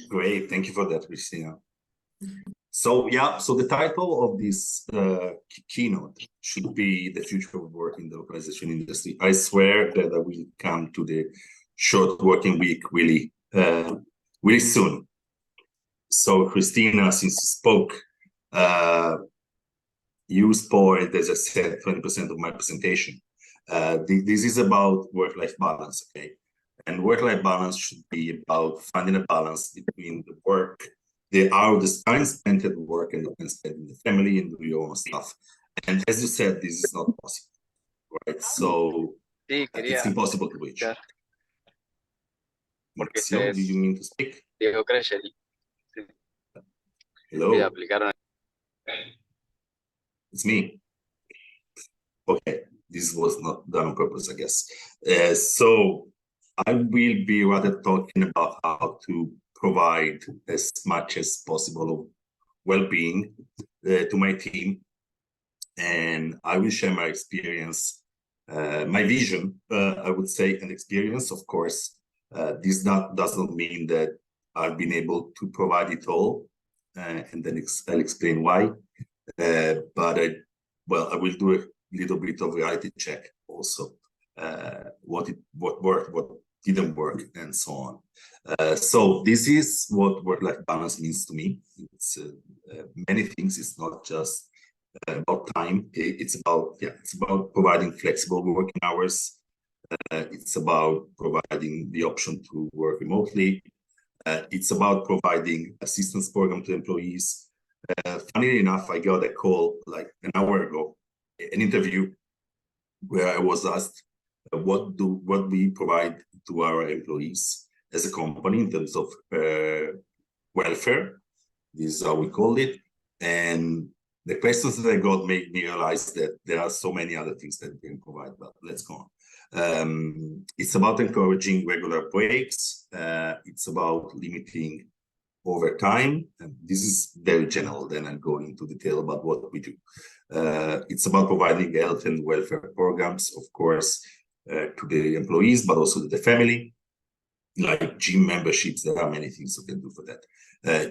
Great, thank you for that, Christina. So yeah, so the title of this keynote should be "The Future of Work in the Localization Industry." I swear that I will come to the short working week really, really soon. So Christina, since you spoke, you spoiled, as I said, 20% of my presentation. This is about work-life balance, okay? And work-life balance should be about finding a balance between the work, the time spent at work, and the time spent in the family and do your own stuff. And as you said, this is not possible, right? So it's impossible to reach. Mauricio, do you mean to speak? Hello? It's me. Okay, this was not done on purpose, I guess. So I will be rather talking about how to provide as much as possible of well-being to my team. And I will share my experience, my vision, I would say, and experience, of course. This doesn't mean that I've been able to provide it all, and then I'll explain why. But I will do a little bit of reality check also, what worked, what didn't work, and so on. So this is what work-life balance means to me. It's many things. It's not just about time. It's about providing flexible working hours. It's about providing the option to work remotely. It's about providing assistance program to employees. Funnily enough, I got a call like an hour ago, an interview where I was asked what we provide to our employees as a company in terms of welfare. This is how we called it. And the questions that I got made me realize that there are so many other things that we can provide, but let's go on. It's about encouraging regular breaks. It's about limiting overtime, and this is very general, then I'll go into detail about what we do. It's about providing health and welfare programs, of course, to the employees, but also to the family, like gym memberships. There are many things you can do for that.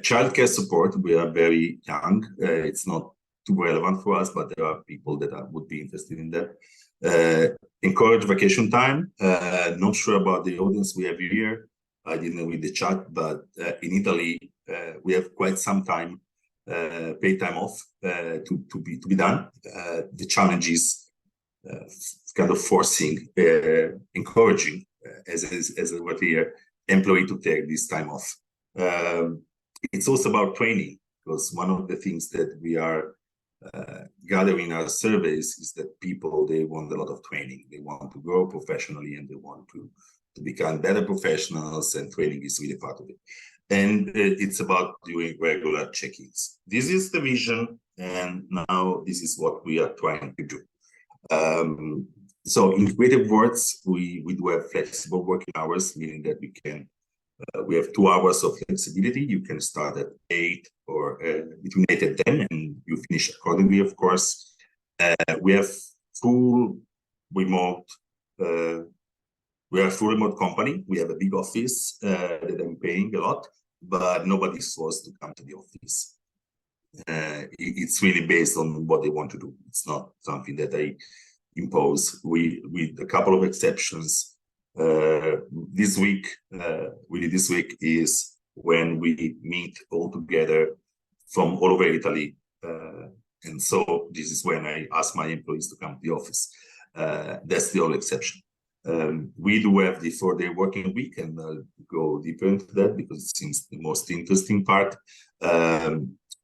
Childcare support, we are very young. It's not too relevant for us, but there are people that would be interested in that. Encourage vacation time. Not sure about the audience we have here. I didn't read the chat, but in Italy, we have quite some time, paid time off to be done. The challenge is kind of forcing, encouraging, as a word here, employee to take this time off. It's also about training, because one of the things that we are gathering in our surveys is that people, they want a lot of training. They want to grow professionally, and they want to become better professionals, and training is really part of it. And it's about doing regular check-ins. This is the vision, and now this is what we are trying to do. So in creative words, we do have flexible working hours, meaning that we have 2 hours of flexibility. You can start at 8 or between 8 and 10, and you finish accordingly, of course. We have full remote. We are a full remote company. We have a big office that I'm paying a lot, but nobody's forced to come to the office. It's really based on what they want to do. It's not something that I impose. With a couple of exceptions, this week is when we meet all together from all over Italy. And so this is when I ask my employees to come to the office. That's the only exception. We do have the 4-day working week, and I'll go deeper into that because it seems the most interesting part.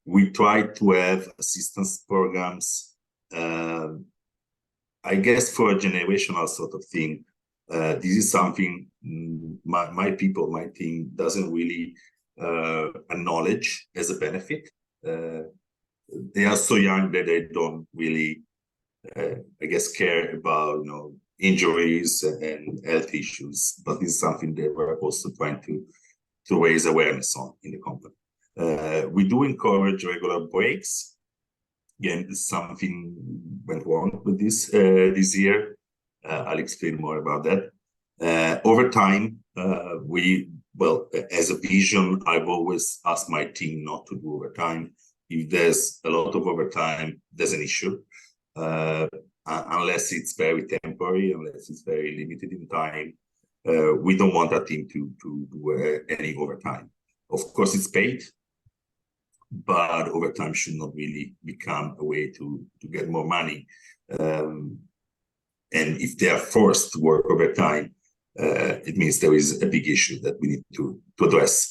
We try to have assistance programs, I guess, for a generational sort of thing. This is something my team doesn't really acknowledge as a benefit. They are so young that they don't really, I guess, care about, injuries and health issues, but this is something that we're also trying to raise awareness on in the company. We do encourage regular breaks. Again, something went wrong with this year. I'll explain more about that. Over time, we well, as a vision, I've always asked my team not to do overtime. If there's a lot of overtime, there's an issue. Unless it's very temporary, unless it's very limited in time, we don't want our team to do any overtime. Of course, it's paid, but overtime should not really become a way to get more money. And if they are forced to work overtime, it means there is a big issue that we need to address.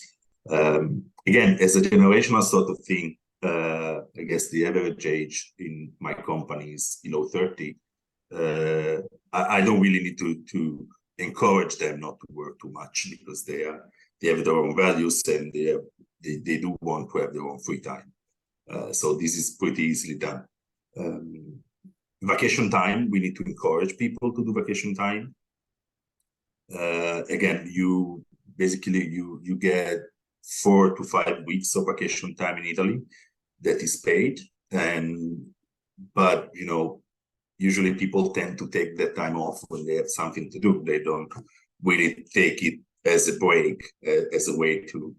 Again, as a generational sort of thing, I guess the average age in my company is below 30. I don't really need to encourage them not to work too much, because they have their own values, and they do want to have their own free time. So this is pretty easily done. Vacation time, we need to encourage people to do vacation time. Again, you get 4 to 5 weeks of vacation time in Italy that is paid, but usually people tend to take that time off when they have something to do. They don't really take it as a break, as a way to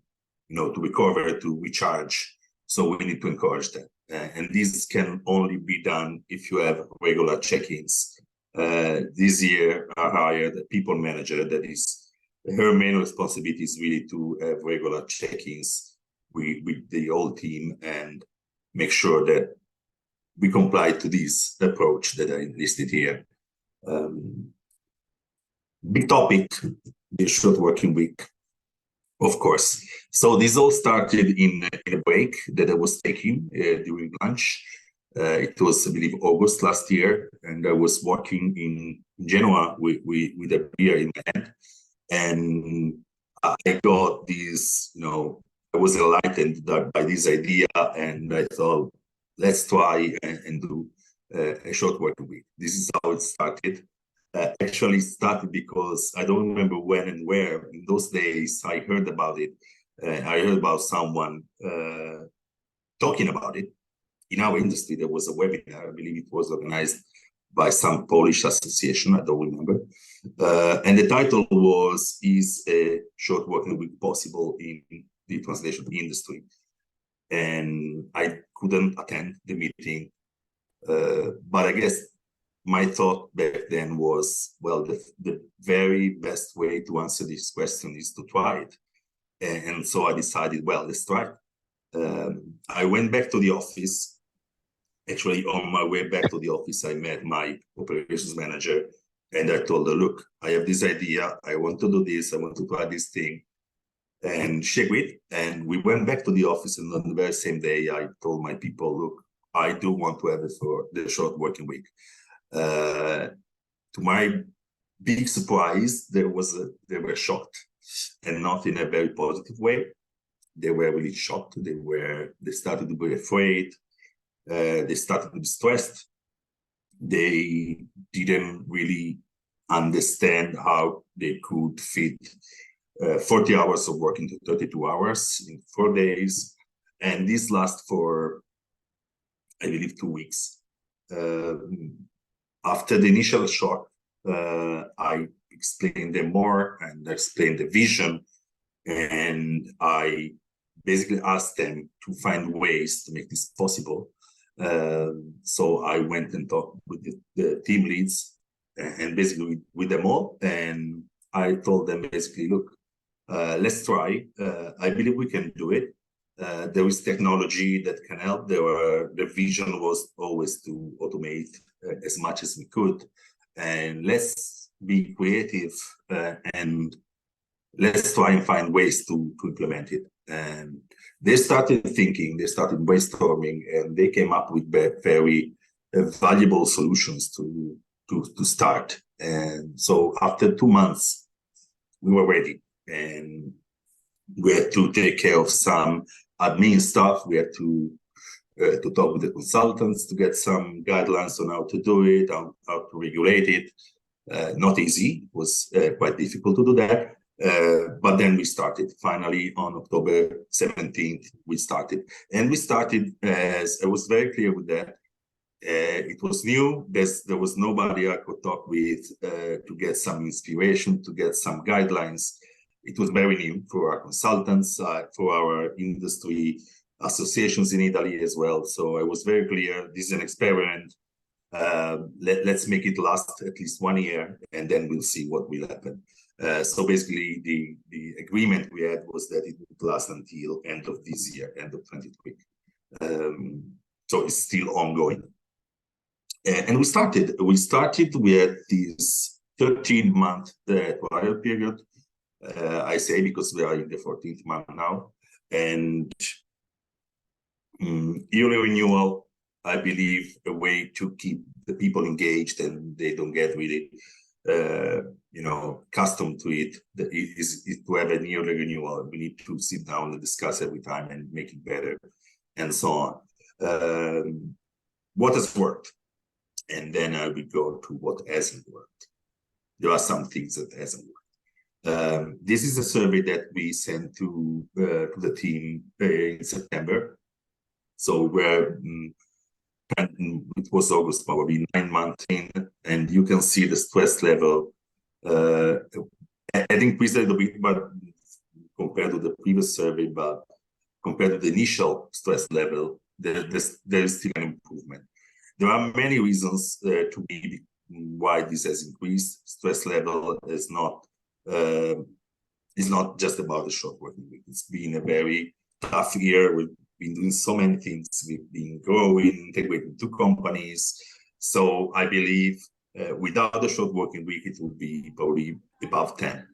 to recover, to recharge. So we need to encourage that, and this can only be done if you have regular check-ins. This year I hired a people manager that is, her main responsibility is really to have regular check-ins with the whole team and make sure that we comply to this approach that I listed here. Big topic, the short working week, of course. So this all started in a break that I was taking during lunch. It was, I believe, August last year, and I was walking in Genoa with a beer in my hand, and I got this, I was enlightened by this idea, and I thought, let's try and do a short working week. This is how it started. Actually started because I don't remember when and where. In those days, I heard about it. I heard about someone talking about it. In our industry, there was a webinar. I believe it was organized by some Polish association. I don't remember. And the title was, "Is a short working week possible in the translation industry?" And I couldn't attend the meeting. But I guess my thought back then was, well, the very best way to answer this question is to try it. And so I decided, well, let's try it. I went back to the office. Actually, on my way back to the office, I met my operations manager, and I told her, look, I have this idea. I want to do this. I want to try this thing. And she agreed. And we went back to the office, and on the very same day, I told my people, look, I do want to have it for the short working week. To my big surprise, they were shocked, and not in a very positive way. They were really shocked. They started to be afraid. They started to be stressed. They didn't really understand how they could fit 40 hours of work into 32 hours in 4 days. And this lasts for, I believe, 2 weeks. After the initial shock, I explained them more and explained the vision. And I basically asked them to find ways to make this possible. So I went and talked with the team leads and basically with them all. And I told them basically, look, let's try. I believe we can do it. There is technology that can help. The vision was always to automate as much as we could. And let's be creative and let's try and find ways to implement it. And they started thinking, they started brainstorming, and they came up with very valuable solutions to start. And so after 2 months, we were ready, and we had to take care of some admin stuff. We had to talk with the consultants to get some guidelines on how to do it, how to regulate it. Not easy. It was quite difficult to do that. But then we started. Finally, on October 17th, we started. And we started, as I was very clear with that. It was new. There was nobody I could talk with to get some inspiration, to get some guidelines. It was very new for our consultants, for our industry associations in Italy as well. So I was very clear, this is an experiment. Let's make it last at least 1 year, and then we'll see what will happen. So basically, the agreement we had was that it would last until end of this year, end of 2023. So it's still ongoing. And we started with this 13-month trial period. I say because we are in the 14th month now. And yearly renewal, I believe, a way to keep the people engaged and they don't get really, accustomed to it, is to have a yearly renewal. We need to sit down and discuss every time and make it better, and so on. What has worked? And then I will go to what hasn't worked. There are some things that hasn't worked. This is a survey that we sent to the team in September. So it was August, probably 9 months in, and you can see the stress level. It increased a little bit, but compared to the previous survey, but compared to the initial stress level, there is still an improvement. There are many reasons why this has increased. Stress level is not just about the short working week. It's been a very tough year. We've been doing so many things. We've been growing, integrating 2 companies. So I believe without the short working week, it would be probably above 10.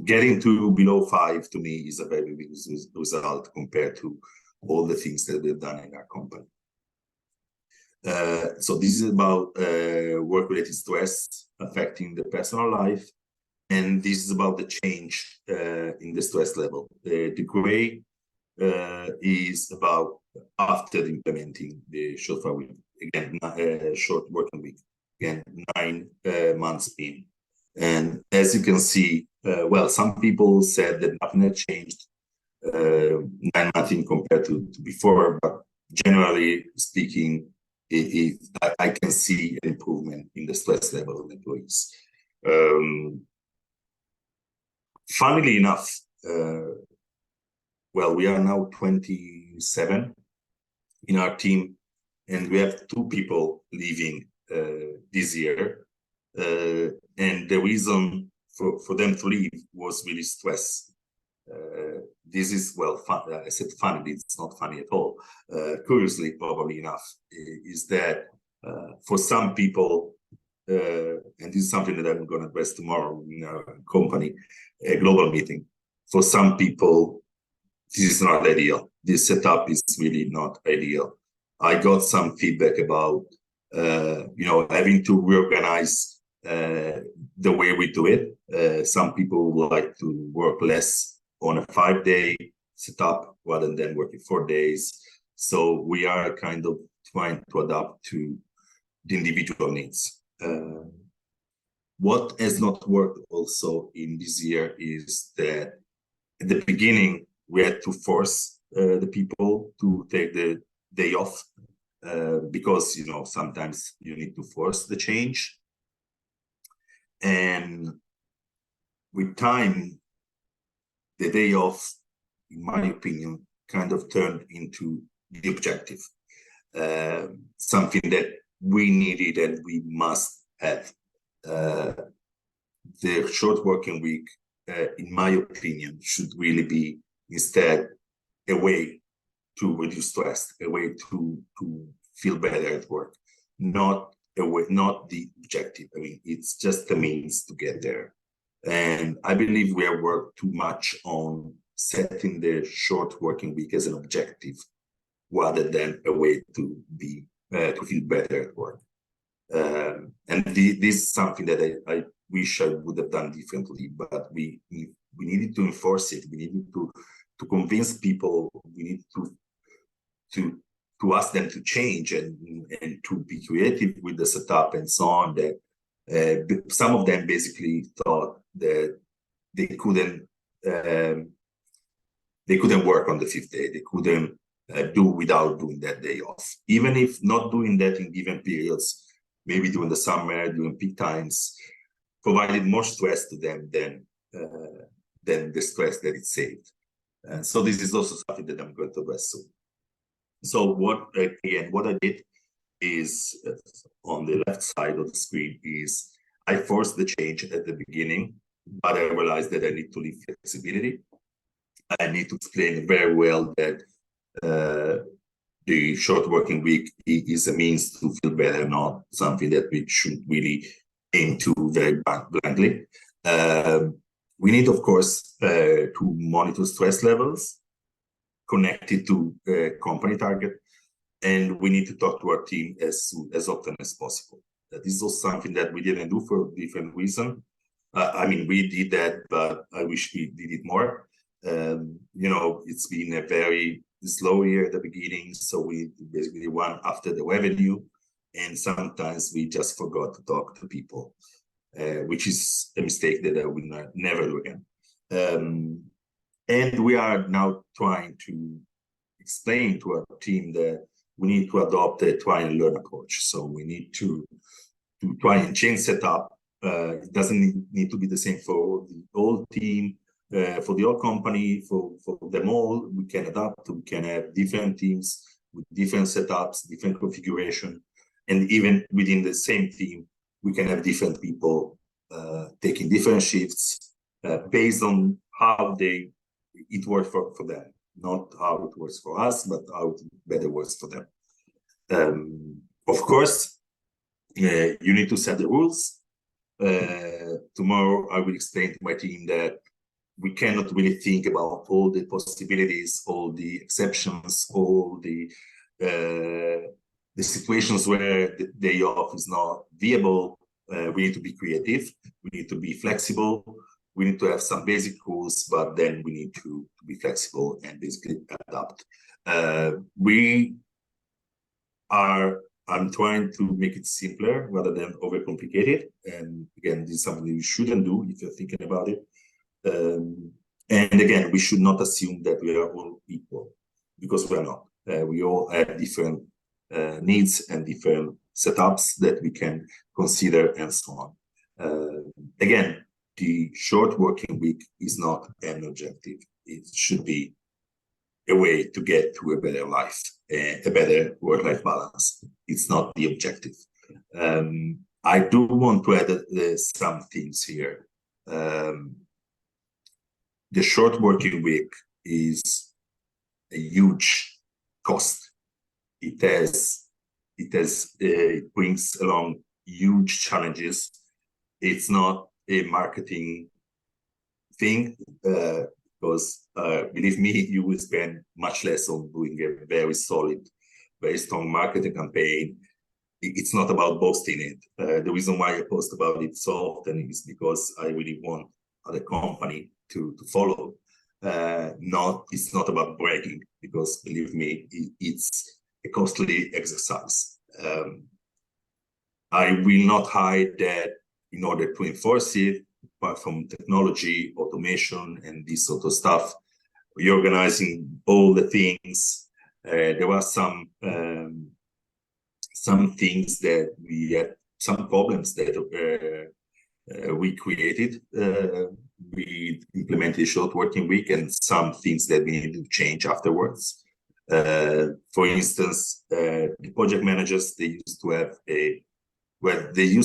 Getting to below 5 to me is a very big result compared to all the things that we've done in our company. So this is about work-related stress affecting the personal life, and this is about the change in the stress level. The gray is about after implementing the short working week, again, short working week, again, 9 months in. And as you can see, well, some people said that nothing had changed 9 months in compared to before, but generally speaking, I can see an improvement in the stress level of employees. Funnily enough, well, we are now 27 in our team, and we have 2 people leaving this year. And the reason for them to leave was really stress. This is, well, fun. I said funny, it's not funny at all. Curiously, probably enough, is that for some people, and this is something that I'm going to address tomorrow in our company, a global meeting. For some people, this is not ideal. This setup is really not ideal. I got some feedback about, having to reorganize the way we do it. Some people would like to work less on a 5-day setup rather than working 4 days. So we are kind of trying to adapt to the individual needs. What has not worked also in this year is that at the beginning, we had to force the people to take the day off because, sometimes you need to force the change. And with time, the day off, in my opinion, kind of turned into the objective, something that we needed and we must have. The short working week, in my opinion, should really be instead a way to reduce stress, a way to feel better at work, not the objective. I mean, it's just a means to get there. And I believe we have worked too much on setting the short working week as an objective rather than a way to feel better at work. And this is something that I wish I would have done differently, but we needed to enforce it. We needed to convince people. We need to ask them to change and to be creative with the setup and so on. That some of them basically thought that they couldn't work on the 5th day. They couldn't do without doing that day off. Even if not doing that in given periods, maybe during the summer, during peak times, provided more stress to them than than the stress that it saved. And so this is also something that I'm going to address soon. So what I did is, on the left side of the screen, is I forced the change at the beginning, but I realized that I need to leave flexibility. I need to explain very well that the short working week is a means to feel better, not something that we should really aim to very blindly. We need, of course, to monitor stress levels connected to company target, and we need to talk to our team as often as possible. This is also something that we didn't do for different reasons. I mean, we did that, but I wish we did it more. You know, it's been a very slow year at the beginning, so we basically went after the revenue, and sometimes we just forgot to talk to people, which is a mistake that I will never do again. And we are now trying to explain to our team that we need to adopt a try and learn approach. So we need to try and change setup. It doesn't need to be the same for the whole team, for the whole company, for them all. We can adapt. We can have different teams with different setups, different configuration, and even within the same team, we can have different people taking different shifts based on how it works for them. Not how it works for us, but how it better works for them. Of course, you need to set the rules. Tomorrow, I will explain to my team that we cannot really think about all the possibilities, all the exceptions, all the situations where the day off is not viable. We need to be creative. We need to be flexible. We need to have some basic rules, but then we need to be flexible and basically adapt. I'm trying to make it simpler rather than overcomplicate it. And again, this is something you shouldn't do if you're thinking about it. And again, we should not assume that we are all equal, because we are not. We all have different needs and different setups that we can consider and so on. Again, the short working week is not an objective. It should be a way to get to a better life, a better work-life balance. It's not the objective. I do want to add some things here. The short working week is a huge cost. It brings along huge challenges. It's not a marketing thing, because believe me, you will spend much less on doing a very solid, very strong marketing campaign. It's not about boasting it. The reason why I post about it so often is because I really want other company to follow. It's not about bragging, because believe me, it's a costly exercise. I will not hide that in order to enforce it, apart from technology, automation, and this sort of stuff, reorganizing all the things. There are some things that we had, some problems that we created. We implemented a short working week, and some things that we need to change afterwards. For instance, the project managers, they used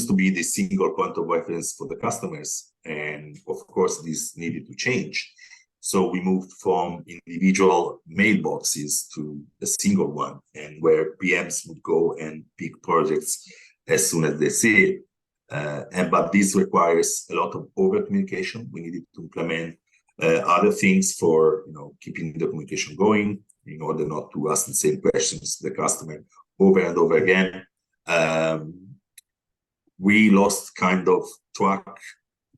to be the single point of reference for the customers, and of course this needed to change. So we moved from individual mailboxes to a single one, and where PMs would go and pick projects as soon as they see it. But this requires a lot of over communication. We needed to implement other things for keeping the communication going, in order not to ask the same questions to the customer over and over again. We lost kind of track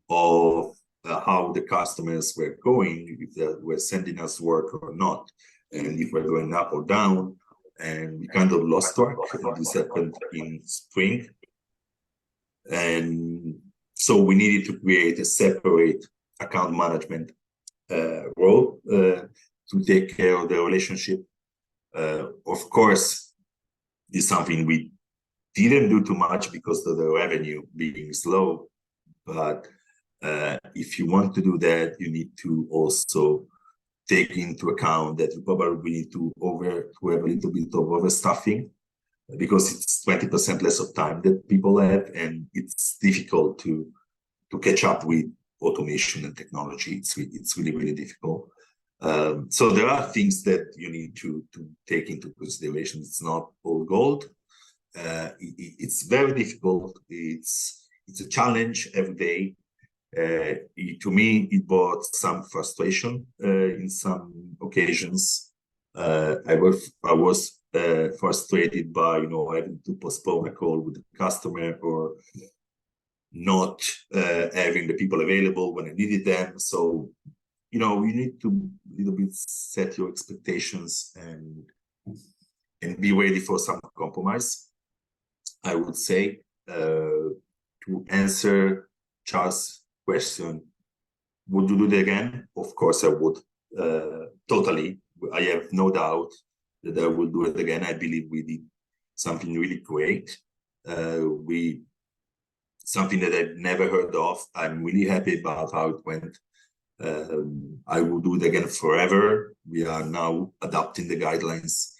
of how the customers were going, if they were sending us work or not, and if we're going up or down, and we kind of lost track. And this happened in spring. And so we needed to create a separate account management role to take care of the relationship. Of course, it's something we didn't do too much because of the revenue being slow, but If you want to do that, you need to also take into account that you probably need to have a little bit of overstaffing, because it's 20% less of time that people have, and it's difficult to catch up with automation and technology. It's really, really difficult. So there are things that you need to take into consideration. It's not all gold. It's very difficult. It's a challenge every day. To me, it brought some frustration in some occasions. I was frustrated by having to postpone a call with the customer, or not having the people available when I needed them. So you need to a little bit set your expectations and be ready for some compromise. I would say, to answer Charles' question, would you do it again? Of course I would. Totally. I have no doubt that I will do it again. I believe we did something really great. Something that I've never heard of. I'm really happy about how it went. I will do it again forever. We are now adapting the guidelines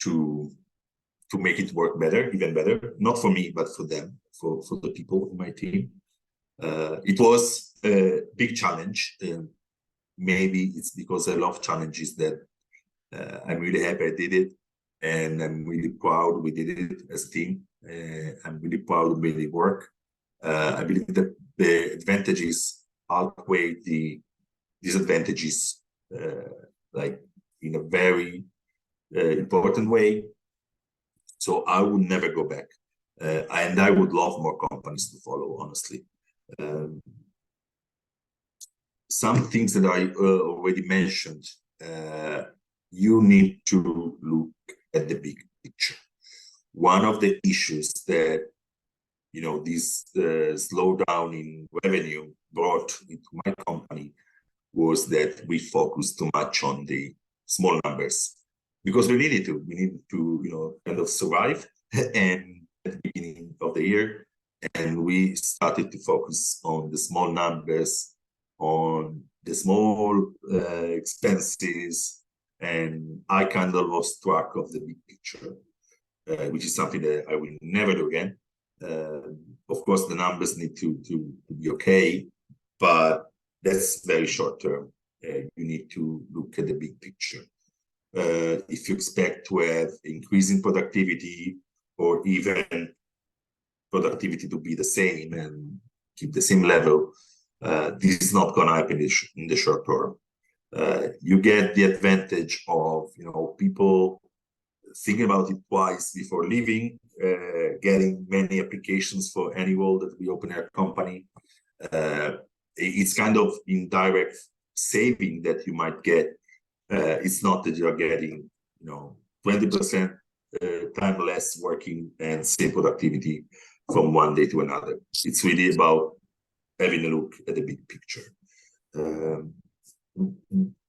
to make it work better, even better. Not for me, but for them, for the people in my team. It was a big challenge. Maybe it's because I love challenges that I'm really happy I did it, and I'm really proud we did it as a team. I'm really proud of made it work. I believe that the advantages outweigh the disadvantages, like in a very important way. So I would never go back, and I would love more companies to follow, honestly. Some things that I already mentioned, you need to look at the big picture. One of the issues that this slowdown in revenue brought into my company was that we focused too much on the small numbers, because we needed to kind of survive and at the beginning of the year, and we started to focus on the small numbers, on the small expenses, and I kind of lost track of the big picture, which is something that I will never do again. Of course, the numbers need to be okay, but that's very short term. You need to look at the big picture. If you expect to have increasing productivity, or even productivity to be the same and keep the same level, this is not going to happen in the short term. You get the advantage of people thinking about it twice before leaving, getting many applications for any role that we open our company. It's kind of indirect saving that you might get. It's not that you're getting 20% time less working and same productivity from one day to another. It's really about having a look at the big picture.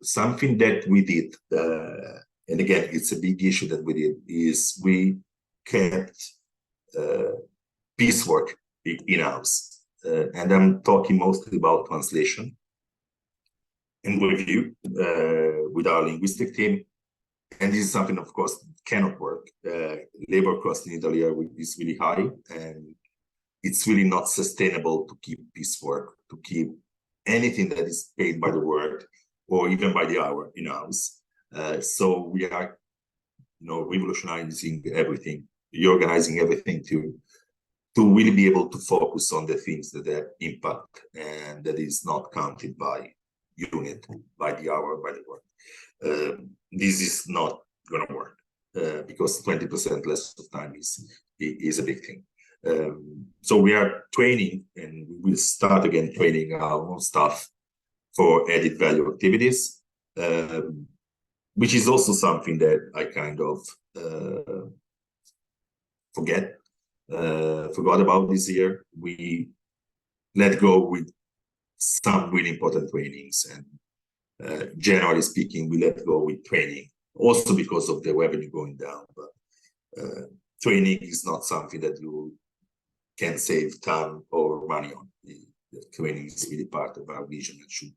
Something that we did, and again, it's a big issue that we did, is we kept piecework in-house. And I'm talking mostly about translation and review with our linguistic team. And this is something, of course, cannot work. Labor cost in Italy is really high, and it's really not sustainable to keep piecework, to keep anything that is paid by the word or even by the hour in-house. So we are, revolutionizing everything, reorganizing everything to really be able to focus on the things that have impact and that is not counted by unit, by the hour, by the word. This is not going to work because 20% less of time is a big thing. So we are training, and we will start again training our own staff for added value activities, which is also something that I kind of forgot about this year. We let go with some really important trainings, and generally speaking, we let go with training, also because of the revenue going down. But training is not something that you can save time or money on. training is really part of our vision, and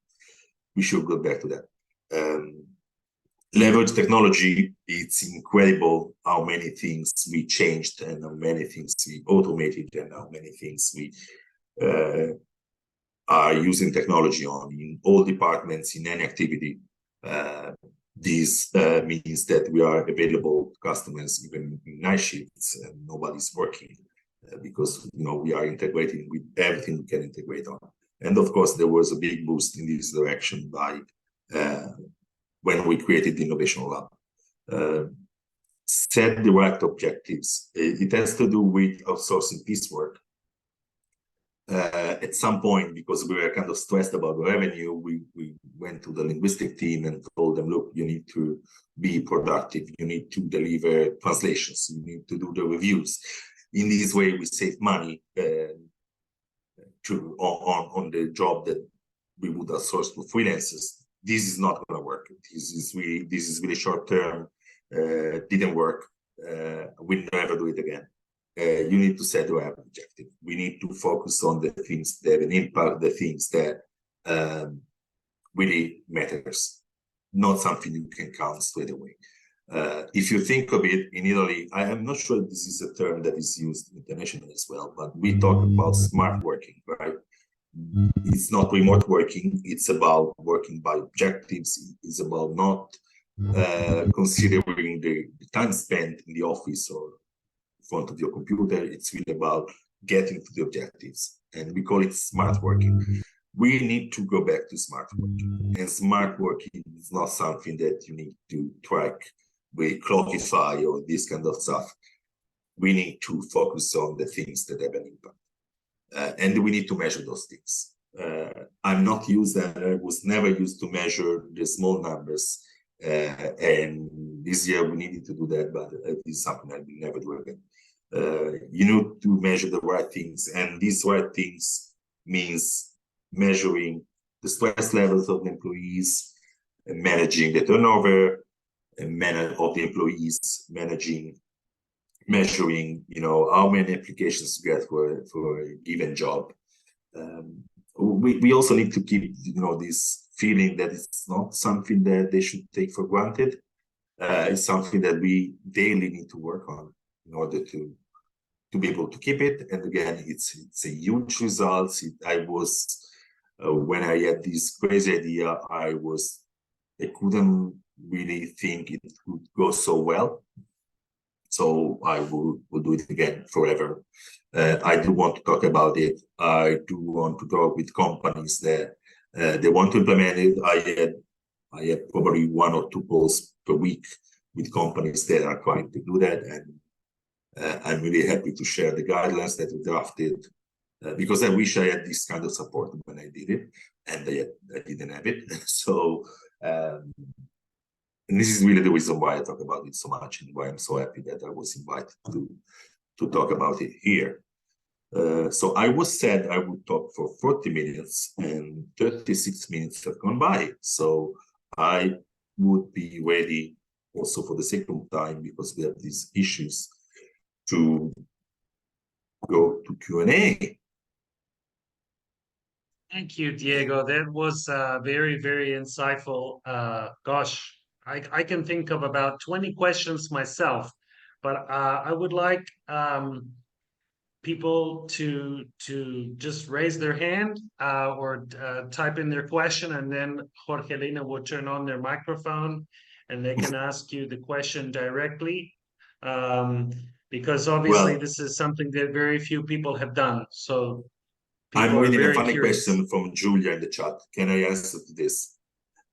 we should go back to that. Leverage technology, it's incredible how many things we changed and how many things we automated and how many things we are using technology on in all departments, in any activity. This means that we are available to customers even in night shifts and nobody's working because we are integrating with everything we can integrate on. And of course, there was a big boost in this direction by when we created the Innovation Lab. Set the right objectives. It has to do with outsourcing piecework. At some point, because we were kind of stressed about the revenue, we went to the linguistic team and told them, look, you need to be productive. You need to deliver translations. You need to do the reviews. In this way, we save money on the job that we would outsource to freelancers. This is not going to work. This is really short term. Didn't work. We'll never do it again. You need to set the right objective. We need to focus on the things that have an impact, the things that really matters, not something you can count straight away. If you think of it, in Italy, I am not sure if this is a term that is used internationally as well, but we talk about smart working, right? It's not remote working. It's about working by objectives. It's about not considering the time spent in the office or in front of your computer. It's really about getting to the objectives. And we call it smart working. We need to go back to smart working. And smart working is not something that you need to track with Clockify or this kind of stuff. We need to focus on the things that have an impact. And we need to measure those things. I'm not used, and I was never used to measure the small numbers. And this year we needed to do that, but it is something I will never do again. You need to measure the right things, and these right things means measuring the stress levels of the employees, and managing the turnover, and of the employees, measuring, how many applications you get for a given job. We also need to keep, this feeling that it's not something that they should take for granted. It's something that we daily need to work on in order to be able to keep it. And again, it's a huge result. When I had this crazy idea, I couldn't really think it would go so well. So I will do it again forever. I do want to talk about it. I do want to talk with companies that they want to implement it. I had probably 1 or 2 calls per week with companies that are trying to do that, and I'm really happy to share the guidelines that we drafted because I wish I had this kind of support when I did it, and I didn't have it. So. And this is really the reason why I talk about it so much and why I'm so happy that I was invited to talk about it here. So I was said I would talk for 40 minutes and 36 minutes have gone by. So I would be ready also for the second time, because we have these issues, to go to Q&A. Thank you, Diego. That was very, very insightful. Gosh. I can think of about 20 questions myself, but I would like people to just raise their hand or type in their question, and then Jorgelina will turn on their microphone and they can ask you the question directly. Because obviously this is something that very few people have done. So I'm reading a funny question from Julia in the chat. Can I answer to this?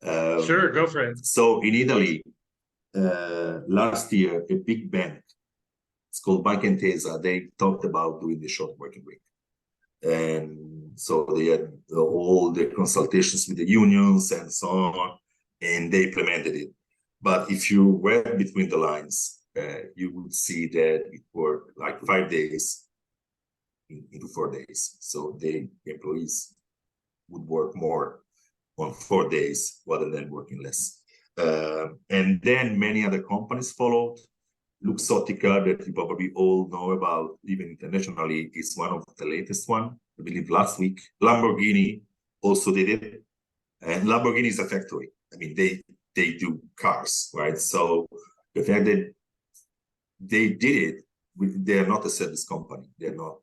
Sure, go for it. So in Italy, last year, a big bank, it's called Banca Intesa, they talked about doing the short working week. And so they had all the consultations with the unions and so on, and they implemented it. But if you read between the lines, you would see that it worked like 5 days into 4 days. So the employees would work more on 4 days rather than working less. And then many other companies followed. 𝗟𝗏𝗃𝗃 that you probably all know about, even internationally, is one of the latest one. I believe last week, Lamborghini also did it. And Lamborghini is a factory. I mean, they do cars, right? So the fact that they did it, they are not a service company. They're not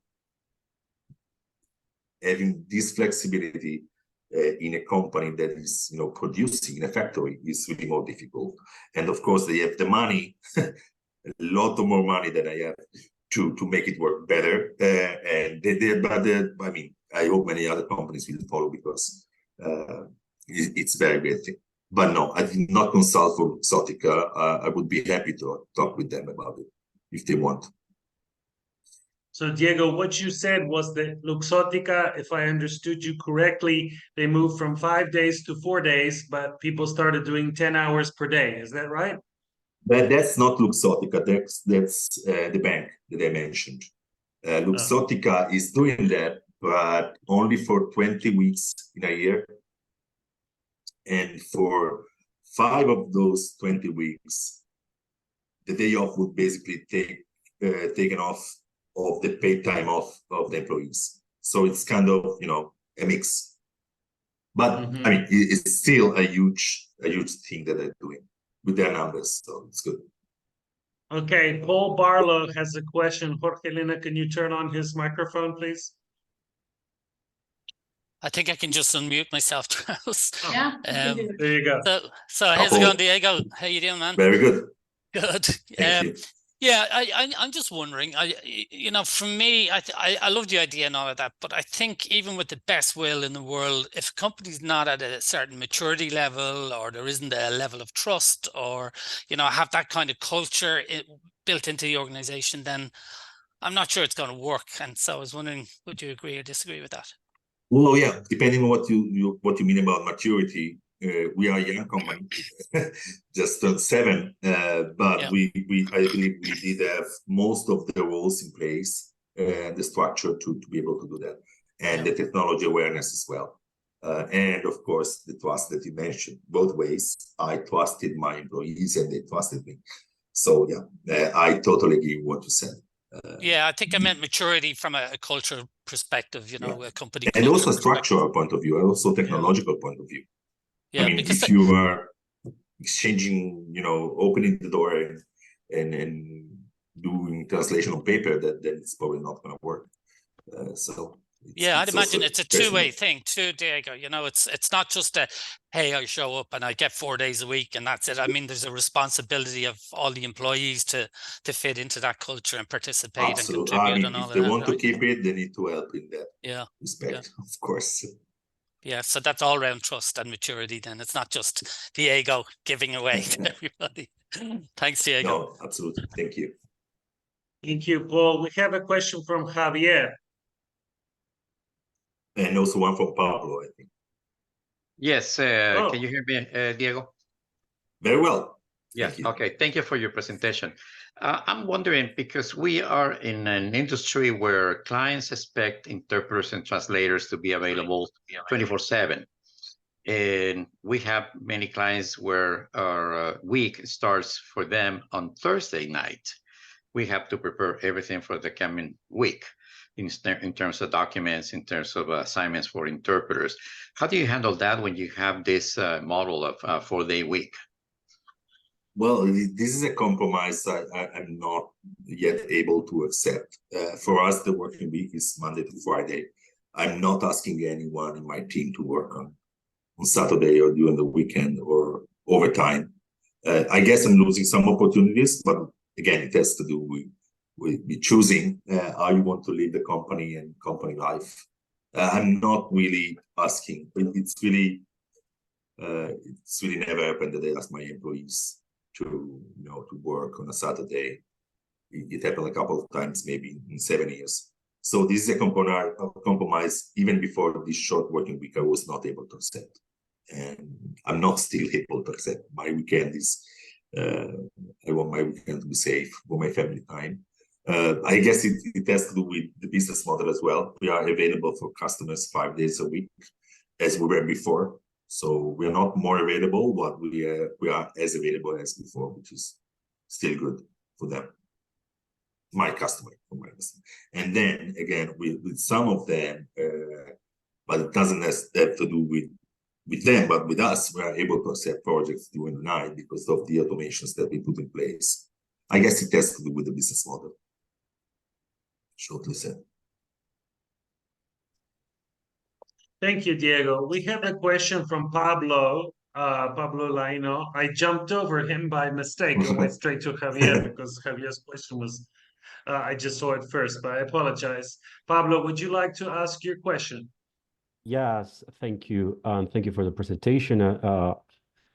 having this flexibility in a company that is, you know, producing in a factory is really more difficult. And of course, they have the money, a lot more money than I have to make it work better. I mean, I hope many other companies will follow because it's very great thing. But no, I did not consult for 𝗟𝗏𝗃𝗃. I would be happy to talk with them about it if they want. So Diego, what you said was that 𝗟𝗏𝗃𝗃, if I understood you correctly, they moved from 5 days to 4 days, but people started doing 10 hours per day. Is that right? But that's not 𝗟𝗏𝗃𝗃. That's the bank that I mentioned. 𝗟𝗏𝗃𝗃 is doing that, but only for 20 weeks in a year. And for 5 of those 20 weeks, the day off would basically taken off of the paid time off of the employees. So it's kind of, you know, a mix. But I mean, it's still a huge thing that they're doing with their numbers. So it's good. Okay, Paul Barlow has a question. Jorgelina, can you turn on his microphone, please? I think I can just unmute myself, Charles. Yeah. There you go. So how's it going, Diego? How you doing, man? Very good. Good. Thank you. Yeah, I'm just wondering. You know, for me, I love the idea and all of that, but I think even with the best will in the world, if a company's not at a certain maturity level, or there isn't a level of trust, or you know, have that kind of culture built into the organization, then I'm not sure it's going to work. And so I was wondering, would you agree or disagree with that? Well, yeah, depending on what you mean about maturity. We are a young company, just turned 7, but Yeah. I believe we did have most of the roles in place, the structure to be able to do that, and the technology awareness as well. And of course, the trust that you mentioned, both ways. I trusted my employees and they trusted me. So yeah, I totally agree with what you said. Yeah, I think I meant maturity from a cultural perspective, you know, a company. And also a structural point of view, and also technological point of view. Yeah, I mean, if you are exchanging, you know, opening the door and doing translation on paper, then it's probably not going to work. Yeah, I'd imagine it's a two-way thing too, Diego. You know, it's not just a, hey, I show up and I get 4 days a week and that's it. I mean, there's a responsibility of all the employees to fit into that culture and participate and contribute. I mean, and all if they want right? to keep it, they need to help in that respect, of course. Yeah, so that's all around trust and maturity then. It's not just Diego giving away to everybody. Thanks, Diego. No, absolutely. Thank you. Thank you, Paul. We have a question from Javier. And also one from Pablo, I think. Yes, can you hear me, Diego? Very well. Yes, okay. Thank you for your presentation. I'm wondering, because we are in an industry where clients expect interpreters and translators to be available 24/7. And we have many clients where our week starts for them on Thursday night. We have to prepare everything for the coming week in terms of documents, in terms of assignments for interpreters. How do you handle that when you have this model of a 4-day week? Well, this is a compromise I'm not yet able to accept. For us, the working week is Monday to Friday. I'm not asking anyone in my team to work on Saturday or during the weekend or overtime. I guess I'm losing some opportunities, but again, it has to do with choosing how you want to live the company and company life. I'm not really asking. It's really never happened that I ask my employees to work on a Saturday. It happened a couple of times, maybe in 7 years. So this is a compromise. Even before this short working week, I was not able to accept, and I'm not still able to accept. My weekend is. I want my weekend to be safe for my family time. I guess it has to do with the business model as well. We are available for customers 5 days a week, as we were before. So we are not more available, but we are as available as before, which is still good. for them. My customer, for my customer. And then again, with some of them, but it doesn't have to do with them, but with us, we are able to accept projects during the night because of the automations that we put in place. I guess it has to do with the business model, shortly said. Thank you, Diego. We have a question from Pablo Laino. I jumped over him by mistake and went straight to Javier because Javier's question was, I just saw it first, but I apologize. Pablo, would you like to ask your question? Yes, thank you. Thank you for the presentation. The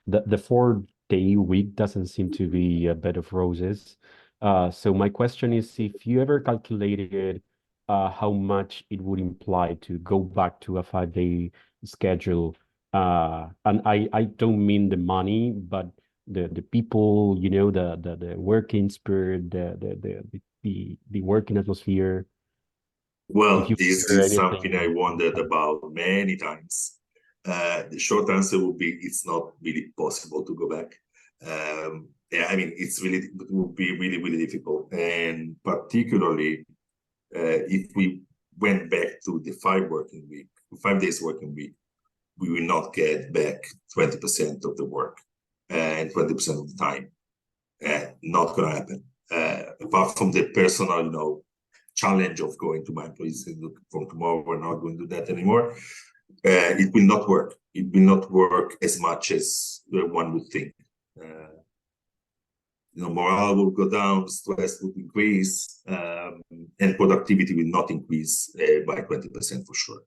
4-day week doesn't seem to be a bed of roses. So my question is if you ever calculated how much it would imply to go back to a 5-day schedule. And I don't mean the money, but the people, you know, the working spirit, the working atmosphere. Well, this is something I wondered about many times. The short answer would be it's not really possible to go back. Yeah, I mean, it would be really, really difficult. And particularly if we went back to the 5 days working week, we will not get back 20% of the work and 20% of the time. Not going to happen. Apart from the personal, you know, challenge of going to my employees and look, from tomorrow we're not going to do that anymore. It will not work. It will not work as much as one would think. You know, morale will go down, stress will increase, and productivity will not increase by 20% for sure.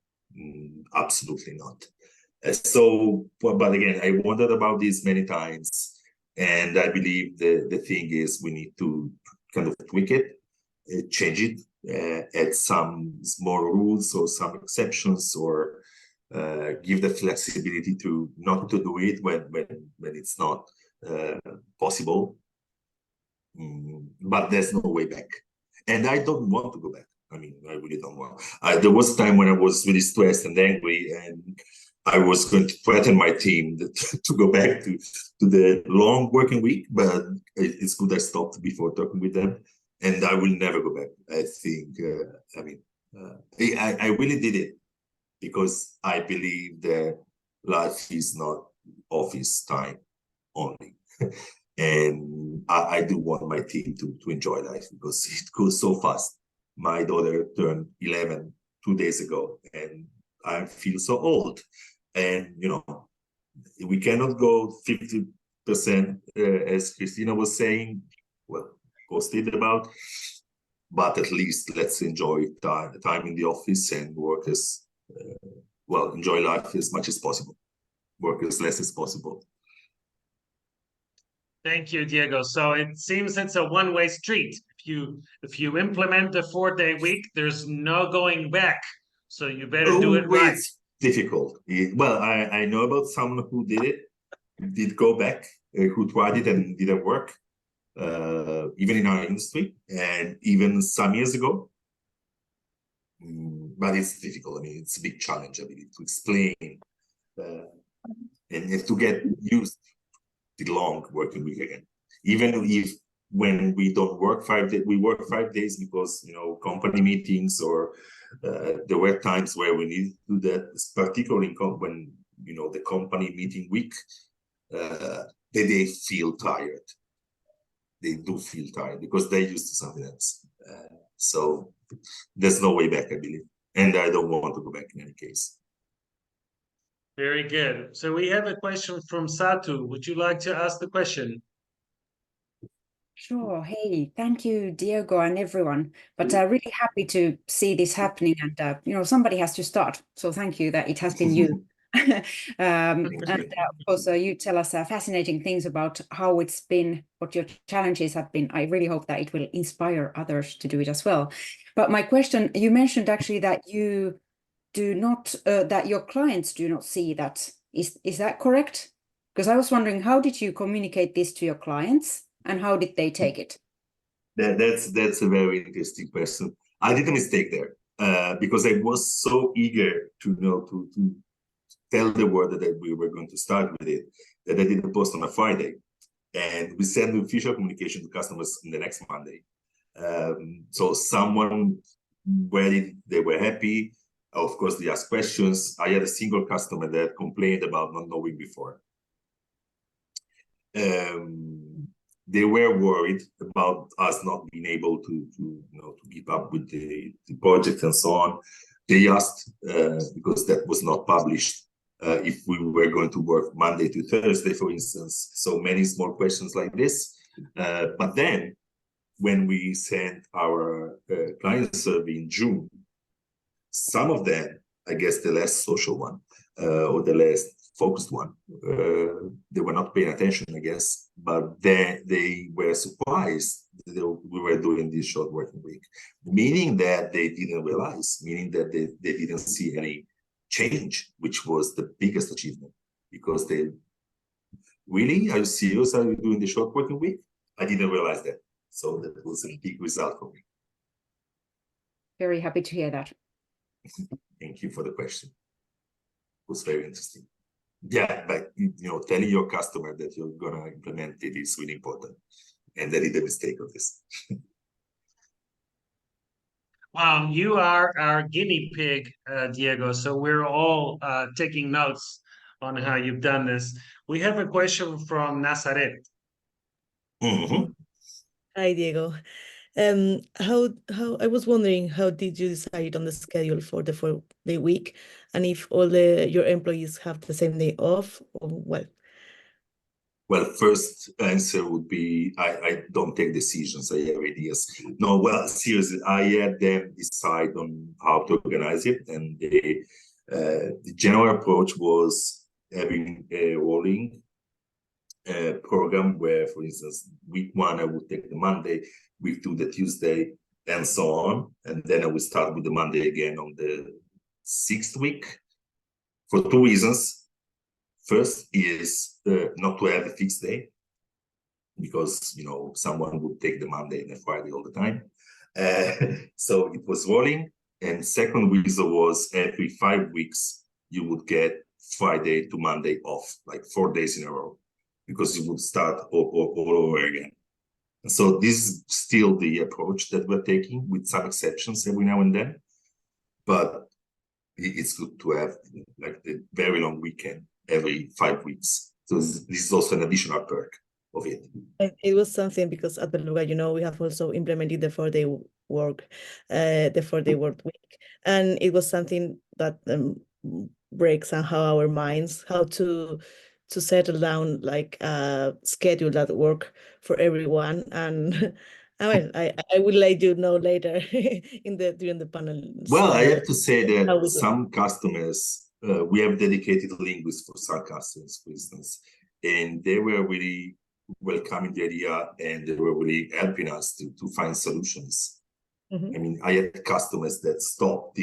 Absolutely not. So, but again, I wondered about this many times, and I believe the thing is we need to kind of tweak it, change it, add some small rules or some exceptions, or give the flexibility to not to do it when it's not possible. But there's no way back, and I don't want to go back. I mean, I really don't want. There was a time when I was really stressed and angry, and I was going to threaten my team to go back to the long working week. But it's good I stopped before talking with them, and I will never go back. I think. I mean, I really did it because I believe that life is not office time only. And I do want my team to enjoy life because it goes so fast. My daughter turned 11 2 days ago, and I feel so old. And, you know, we cannot go 50%, as Christina was saying, well, posted about, but at least let's enjoy the time in the office and work as, well, enjoy life as much as possible, work as less as possible. Thank you, Diego. So it seems it's a one-way street. If you implement the 4-day week, there's no going back. So you better do it right. It's difficult. Well, I know about someone who did go back, who tried it and didn't work, even in our industry, and even some years ago. But it's difficult. I mean, it's a big challenge, I believe, to explain and to get used to the long working week again. Even if when we don't work 5 days, we work 5 days because, you know, company meetings or there were times where we need to do that, particularly when, you know, the company meeting week, they feel tired. They do feel tired because they're used to something else. So there's no way back, I believe. And I don't want to go back in any case. Very good. So we have a question from Satu. Would you like to ask the question? Sure. Hey, thank you, Diego, and everyone. But really happy to see this happening, and you know, somebody has to start. So thank you that it has been you. And of course, you tell us fascinating things about how it's been, what your challenges have been. I really hope that it will inspire others to do it as well. But my question, you mentioned actually that you do not, that your clients do not see that. Is that correct? Because I was wondering, how did you communicate this to your clients? And how did they take it? That's a very interesting question. I did a mistake there because I was so eager to know to tell the world that we were going to start with it that I did a post on a Friday. and we send the official communication to customers on the next Monday. So someone read it, they were happy. Of course, they asked questions. I had a single customer that complained about not knowing before. They were worried about us not being able to keep up with the project and so on. They asked, because that was not published, if we were going to work Monday to Thursday, for instance. So many small questions like this. But then, when we sent our client survey in June, some of them, I guess the less social one, or the less focused one, they were not paying attention, I guess, but they were surprised that we were doing this short working week, meaning that they didn't realize, meaning that they didn't see any change, which was the biggest achievement, because they, really, are you serious? Are you doing the short working week? I didn't realize that. So that was a big result for me. Very happy to hear that. Thank you for the question. It was very interesting. Yeah, but telling your customer that you're gonna implement it is really important, and they did a mistake of this. Wow, you are our guinea pig, Diego. So we're all taking notes on how you've done this. We have a question from Nazaret. Hi, Diego. How I was wondering, how did you decide on the schedule for the 4-day week, and if all your employees have the same day off, or well? Well, first answer would be I don't take decisions. I have ideas. No, well, seriously, I had them decide on how to organize it, and the general approach was having a rolling program where, for instance, week 1 I would take the Monday, week 2 the Tuesday, and so on, and then I would start with the Monday again on the 6th week, for 2 reasons. First is not to have a fixed day, because someone would take the Monday and the Friday all the time. So it was rolling. And second reason was every 5 weeks you would get Friday to Monday off, like 4 days in a row, because you would start all over again. And so this is still the approach that we're taking, with some exceptions every now and then. But it's good to have like the very long weekend every 5 weeks. So this is also an additional perk of it. It was something because at Beluga, we have also implemented the 4-day work, the 4-day work week, and it was something that breaks somehow our minds, how to settle down like a schedule that work for everyone. And I will let you know later during the panel. Well, I have to say that some customers, we have dedicated linguists for some customers, for instance, and they were really welcoming the idea, and they were really helping us to find solutions. I mean, I had customers that stopped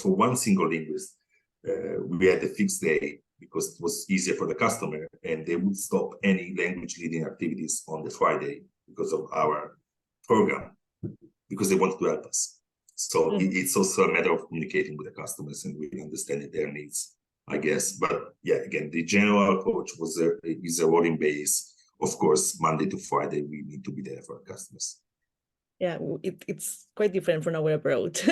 for one single linguist, we had a fixed day because it was easier for the customer, and they would stop any language leading activities on the Friday because of our program, because they wanted to help us. So it's also a matter of communicating with the customers and really understanding their needs, I guess. But yeah, again, the general approach is a rolling base. Of course, Monday to Friday, we need to be there for our customers. Yeah, it's quite different from our approach.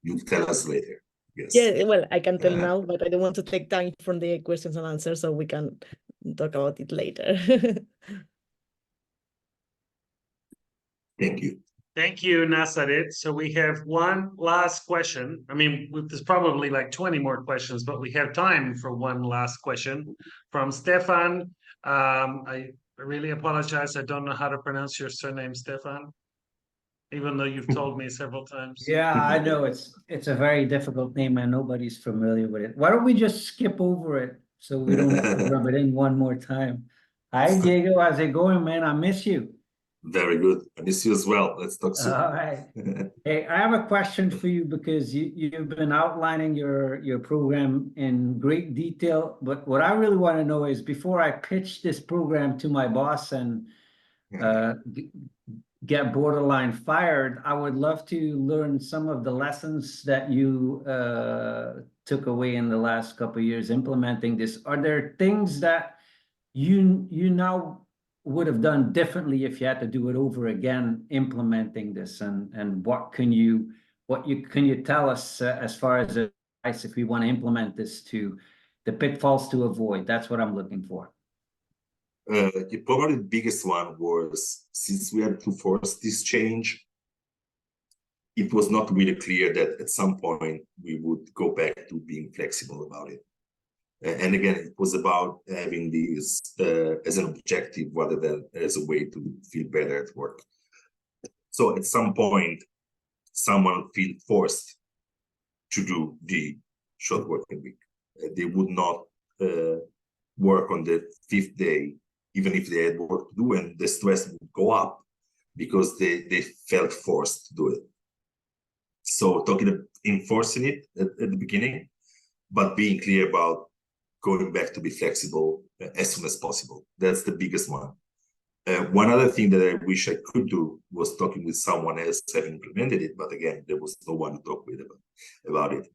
You tell us later. Yes. Yeah, well, I can tell now, but I don't want to take time from the questions and answers, so we can talk about it later. Thank you. Thank you, Nazaret. So we have one last question. I mean, there's probably like 20 more questions, but we have time for one last question from Stefan. I really apologize. I don't know how to pronounce your surname, Stefan, even though you've told me several times. Yeah, I know it's a very difficult name and nobody's familiar with it. Why don't we just skip over it so we don't have to rub it in one more time? Hi, Diego. How's it going, man? I miss you. Very good. I miss you as well. Let's talk soon. All right. Hey, I have a question for you because you've been outlining your program in great detail. But what I really want to know is, before I pitch this program to my boss and get borderline fired, I would love to learn some of the lessons that you took away in the last couple of years implementing this. Are there things that you now would have done differently if you had to do it over again, implementing this, and what can you tell us as far as advice if we want to implement this, to the pitfalls to avoid? That's what I'm looking for. Probably the biggest one was, since we had to force this change, it was not really clear that at some point we would go back to being flexible about it. And again, it was about having this as an objective rather than as a way to feel better at work. So at some point, someone feel forced to do the short working week. They would not work on the 5th day, even if they had work to do, and the stress would go up because they felt forced to do it. So enforcing it at the beginning, but being clear about going back to be flexible as soon as possible. That's the biggest one. One other thing that I wish I could do was talking with someone else having implemented it, but again, there was no one to talk with about it.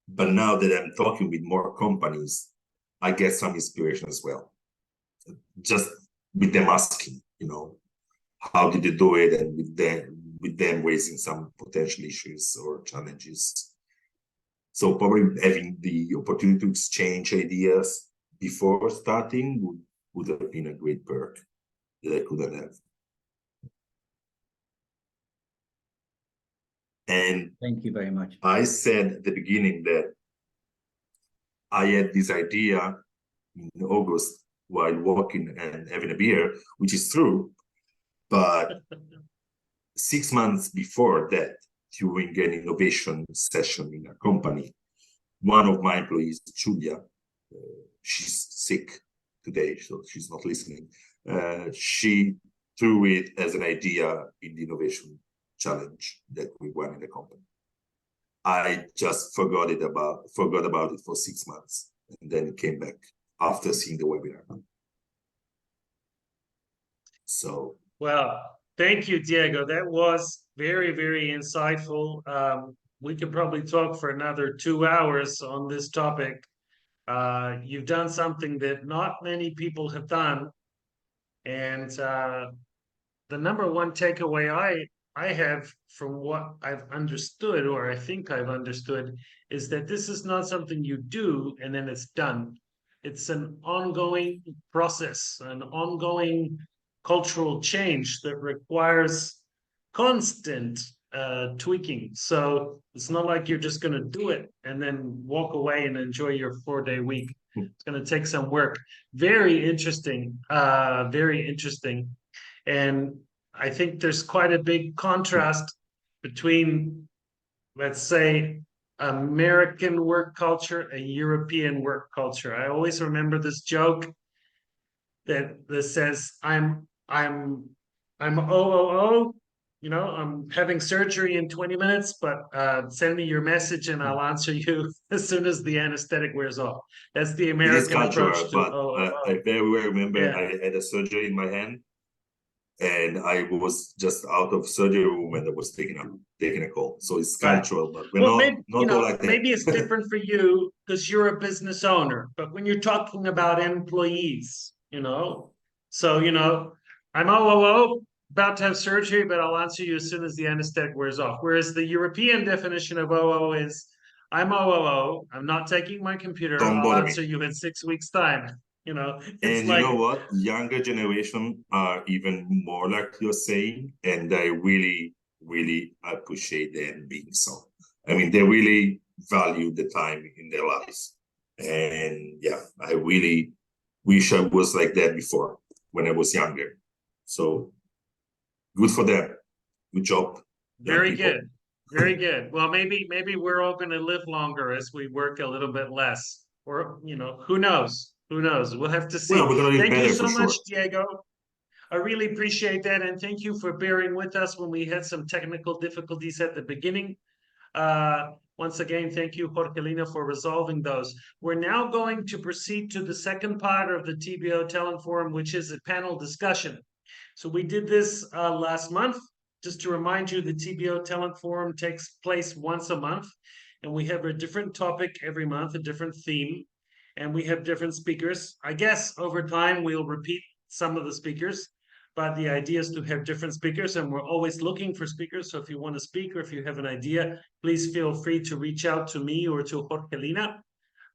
But now that I'm talking with more companies, I get some inspiration as well. Just with them asking, how did they do it, and with them raising some potential issues or challenges. So probably having the opportunity to exchange ideas before starting would have been a great perk that I couldn't have. And thank you very much. I said at the beginning that I had this idea in August while walking and having a beer, which is true, but 6 months before that, during an innovation session in a company, one of my employees, Julia, she's sick today, so she's not listening. She threw it as an idea in the innovation challenge that we won in the company. I just forgot about it for 6 months, and then it came back after seeing the webinar. So, well, thank you, Diego. That was very, very insightful. We could probably talk for another 2 hours on this topic. You've done something that not many people have done. And the number one takeaway I have from what I've understood, or I think I've understood, is that this is not something you do and then it's done. It's an ongoing process, an ongoing cultural change that requires constant tweaking. So it's not like you're just going to do it and then walk away and enjoy your 4-day week. It's going to take some work. Very interesting. Very interesting. And I think there's quite a big contrast between, let's say, American work culture and European work culture. I always remember this joke that says, I'm OOO, I'm having surgery in 20 minutes, but send me your message and I'll answer you as soon as the anesthetic wears off. That's the American approach to OOO. I very well remember I had a surgery in my hand, and I was just out of surgery room when I was taking a call. So it's cultural, but we're not all like that. Maybe it's different for you because you're a business owner, but when you're talking about employees, so, I'm OOO, about to have surgery, but I'll answer you as soon as the anesthetic wears off. Whereas the European definition of OOO is, I'm OOO, I'm not taking my computer, I'll answer you in 6 weeks' time. And you know what? Younger generation are even more like you're saying, and I really, really appreciate them being so. I mean, they really value the time in their lives. And yeah, I really wish I was like that before when I was younger. So good for them. Good job. Very good. Very good. Well, maybe we're all going to live longer as we work a little bit less. Or, who knows? Who knows? We'll have to see. Well, thank you so much, Diego. I really appreciate that. And thank you for bearing with us when we had some technical difficulties at the beginning. Once again, thank you, Jorgelina, for resolving those. We're now going to proceed to the second part of the TBO Talent Forum, which is a panel discussion. So we did this last month. Just to remind you, the TBO Talent Forum takes place once a month, and we have a different topic every month, a different theme. and we have different speakers. I guess over time we'll repeat some of the speakers, but the idea is to have different speakers, and we're always looking for speakers. So if you want to speak or if you have an idea, please feel free to reach out to me or to Jorgelina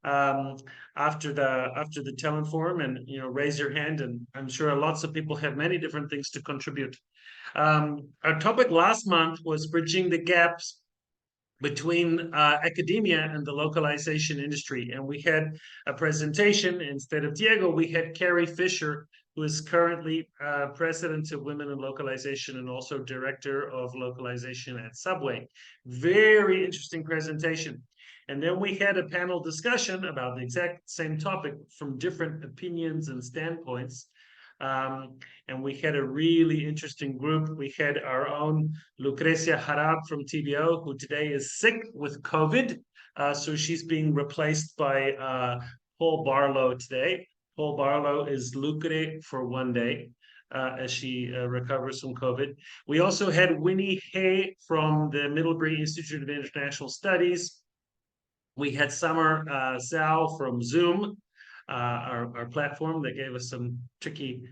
after the talent forum, and raise your hand. And I'm sure lots of people have many different things to contribute. Our topic last month was bridging the gaps between academia and the localization industry. And we had a presentation. Instead of Diego, we had Carrie Fisher, who is currently president of Women in Localization and also director of localization at Subway. Very interesting presentation. And then we had a panel discussion about the exact same topic from different opinions and standpoints. And we had a really interesting group. We had our own 𝗟cie𝗰𝗹𝗶𝘂𝘁𝗁 from TBO, who today is sick with COVID. So she's being replaced by 𝗓𝗶𝗲𝗀𝗀 today. 𝗓𝗶𝗲𝗀𝗀 is lucre for one day as she recovers from COVID. We also had Winnie Hay from the Middlebury Institute of International Studies. We had Summer Zhao from Zoom, our platform that gave us some tricky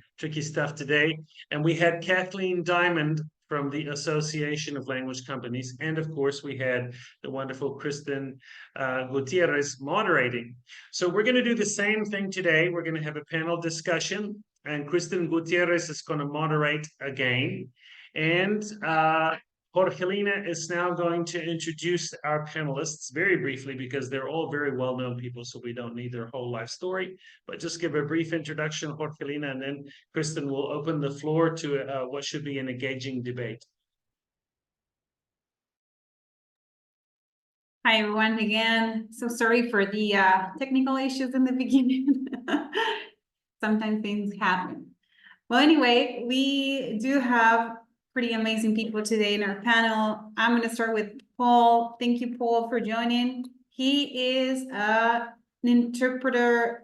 stuff today. And we had Kathleen Diamond from the Association of Language Companies. And of course, we had the wonderful Kristen Gutierrez moderating. So we're going to do the same thing today. We're going to have a panel discussion, and Kristen Gutierrez is going to moderate again. And Jorgelina is now going to introduce our panelists very briefly, because they're all very well-known people, so we don't need their whole life story, but just give a brief introduction, Jorgelina, and then Kristen will open the floor to what should be an engaging debate. Hi, everyone, again. So sorry for the technical issues in the beginning. Sometimes things happen. Well, anyway, we do have pretty amazing people today in our panel. I'm going to start with Paul. Thank you, Paul, for joining. He is an entrepreneur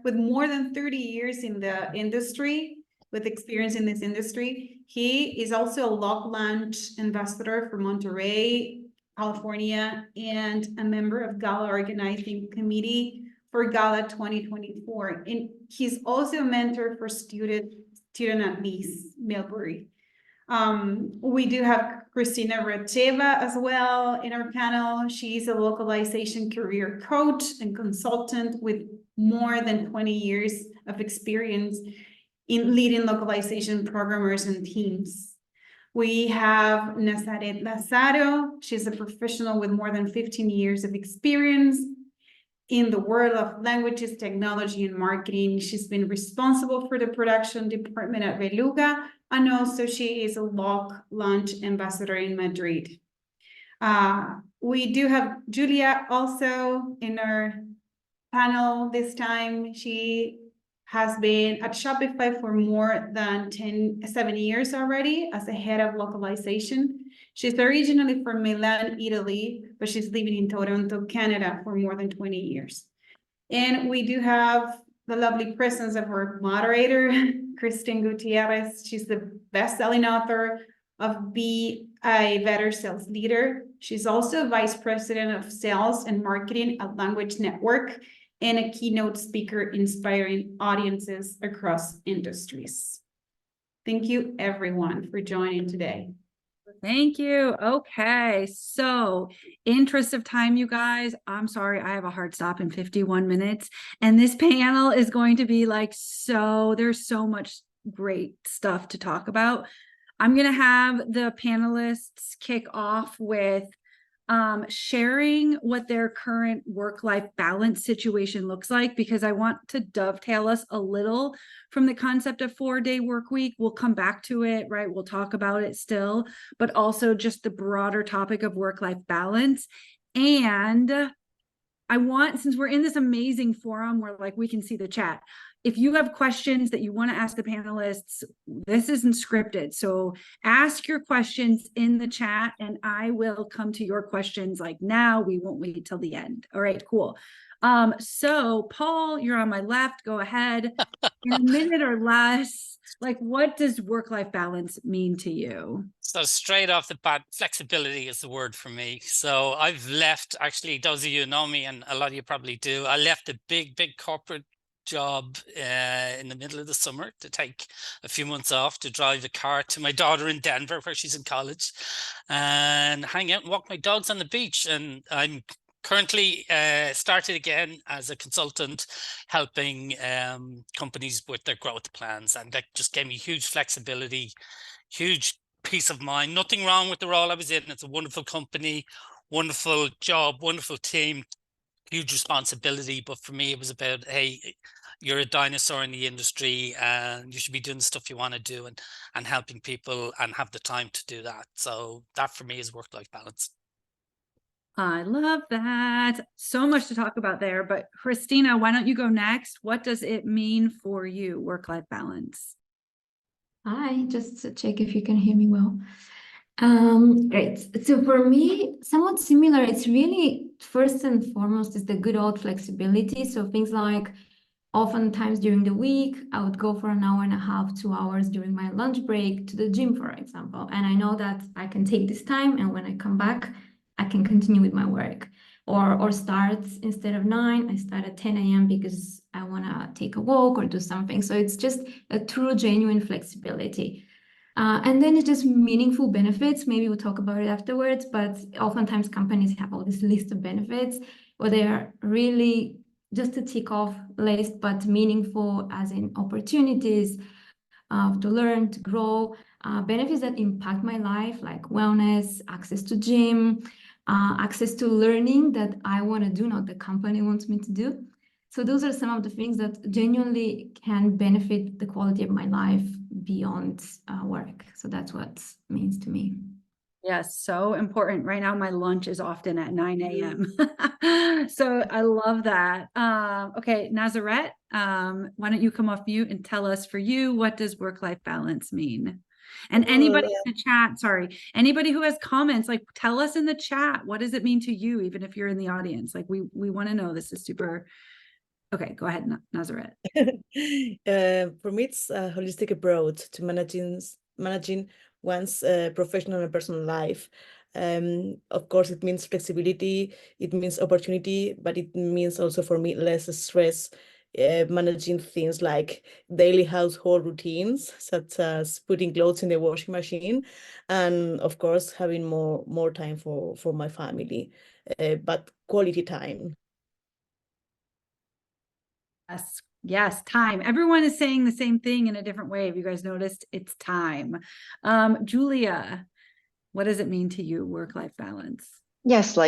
with more than 30 years in the industry, with experience in this industry. He is also a Lock Launch ambassador for Monterey, California, and a member of Gala Organizing Committee for Gala 2024. And he's also a mentor for student athletes, Middlebury. We do have Christina Reteva as well in our panel. She's a localization career coach and consultant with more than 20 years of experience in leading localization programmers and teams. We have Nazaret Lazaro. She's a professional with more than 15 years of experience in the world of languages, technology, and marketing. She's been responsible for the production department at Beluga, and also she is a Lock Launch ambassador in Madrid. We do have Julia also in our panel this time. She has been at Shopify for more than 7 years already as the head of localization. She's originally from Milan, Italy, but she's living in Toronto, Canada for more than 20 years. And we do have the lovely presence of our moderator, Kristen Gutierrez. She's the best-selling author of Be a Better Sales Leader. She's also vice president of sales and marketing at Language Network and a keynote speaker inspiring audiences across industries. Thank you, everyone, for joining today. Thank you. Okay, so interest of time, you guys, I'm sorry, I have a hard stop in 51 minutes, and this panel is going to be like, there's so much great stuff to talk about. I'm going to have the panelists kick off with sharing what their current work-life balance situation looks like, because I want to dovetail us a little from the concept of 4-day work week. We'll come back to it, right? We'll talk about it still, but also just the broader topic of work-life balance. And I want, since we're in this amazing forum where like we can see the chat, if you have questions that you want to ask the panelists, this isn't scripted. So ask your questions in the chat and I will come to your questions like now. We won't wait till the end. All right, cool. So Paul, you're on my left. Go ahead. In a minute or less, like, what does work-life balance mean to you? So straight off the bat, flexibility is the word for me. So I've left, actually, those of you who know me, and a lot of you probably do, I left a big corporate job in the middle of the summer to take a few months off to drive a car to my daughter in Denver, where she's in college, and hang out and walk my dogs on the beach. And I'm currently started again as a consultant, helping companies with their growth plans, and that just gave me huge flexibility, huge peace of mind. Nothing wrong with the role I was in. It's a wonderful company, wonderful job, wonderful team, huge responsibility. But for me, it was about, hey, you're a dinosaur in the industry and you should be doing the stuff you want to do, and helping people and have the time to do that. So that for me is work-life balance. I love that. So much to talk about there, but Christina, why don't you go next? What does it mean for you, work-life balance? Hi, just to check if you can hear me well. Great. So for me, somewhat similar. It's really, first and foremost, is the good old flexibility. So things like, oftentimes during the week, I would go for an hour and a half, 2 hours during my lunch break to the gym, for example. And I know that I can take this time, and when I come back, I can continue with my work. Or start, instead of 9, I start at 10 a.m. because I want to take a walk or do something. So it's just a true, genuine flexibility. And then it's just meaningful benefits. Maybe we'll talk about it afterwards, but oftentimes companies have all this list of benefits where they are really just a tick off list, but meaningful, as in opportunities to learn, to grow, benefits that impact my life, like wellness, access to gym, access to learning that I want to do, not the company wants me to do. So those are some of the things that genuinely can benefit the quality of my life beyond work. So that's what it means to me. Yes, so important. Right now, my lunch is often at 9 a.m. So I love that. Okay, Nazareth, why don't you come off mute and tell us, for you, what does work-life balance mean? And anybody in the chat, sorry, anybody who has comments, like, tell us in the chat, what does it mean to you, even if you're in the audience? Like, we want to know. This is super. Okay, go ahead, Nazareth. For me, it's a holistic approach to managing one's professional and personal life. Of course, it means flexibility, it means opportunity, but it means also, for me, less stress, managing things like daily household routines, such as putting clothes in the washing machine, and of course, having more time for my family, but quality time. Yes, time. Everyone is saying the same thing in a different way. Have you guys noticed? It's time. Julia, what does it mean to you, work-life balance? Yes,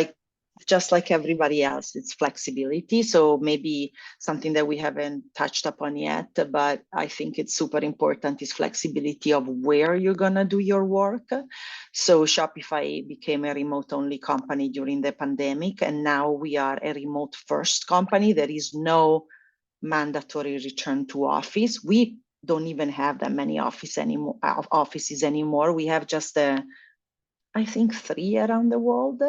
just like everybody else, it's flexibility. So maybe something that we haven't touched upon yet, but I think it's super important, is flexibility of where you're gonna do your work. So Shopify became a remote-only company during the pandemic, and now we are a remote-first company. There is no mandatory return to office. We don't even have that many offices anymore. We have just I think 3 around the world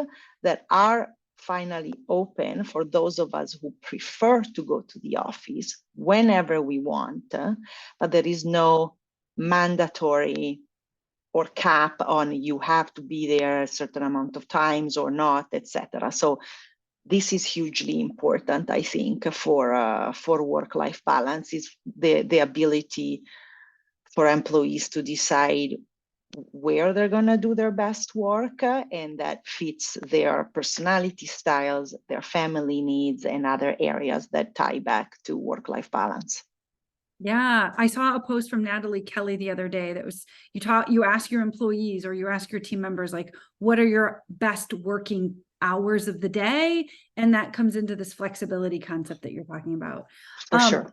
that are finally open for those of us who prefer to go to the office whenever we want, but there is no mandatory or cap on you have to be there a certain amount of times or not, etc. So this is hugely important, I think, for work-life balance, is the ability for employees to decide where they're going to do their best work, and that fits their personality styles, their family needs, and other areas that tie back to work-life balance. Yeah, I saw a post from Natalie Kelly the other day that was, you ask your employees, or you ask your team members, like, what are your best working hours of the day? And that comes into this flexibility concept that you're talking about. For sure.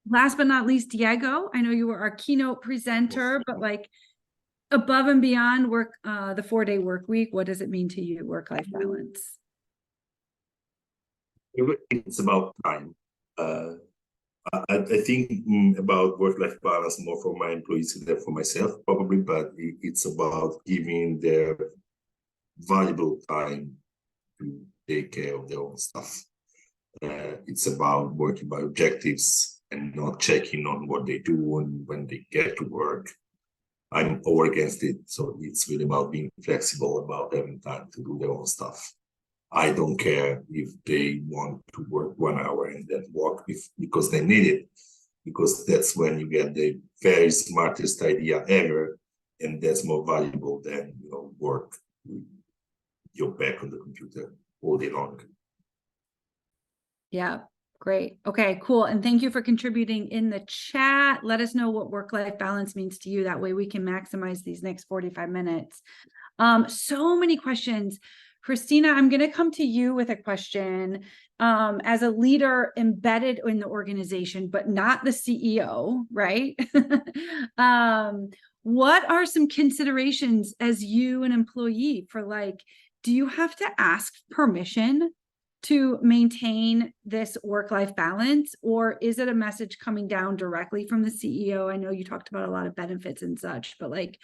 Last but not least, Diego, I know you were our keynote presenter, but like, above and beyond work, the 4-day work week, what does it mean to you, work-life balance? It's about time. I think about work-life balance more for my employees than for myself, probably, but it's about giving their valuable time to take care of their own stuff. It's about working by objectives and not checking on what they do and when they get to work. I'm all against it. So it's really about being flexible, about having time to do their own stuff. I don't care if they want to work 1 hour and then walk because they need it, because that's when you get the very smartest idea ever, and that's more valuable than work with your back on the computer all day long. Yeah, great. Okay, cool. And thank you for contributing in the chat. Let us know what work-life balance means to you. That way we can maximize these next 45 minutes. So many questions. Christina, I'm going to come to you with a question. As a leader embedded in the organization, but not the CEO, right? What are some considerations as you, an employee, for like, do you have to ask permission to maintain this work-life balance, or is it a message coming down directly from the CEO? I know you talked about a lot of benefits and such, but like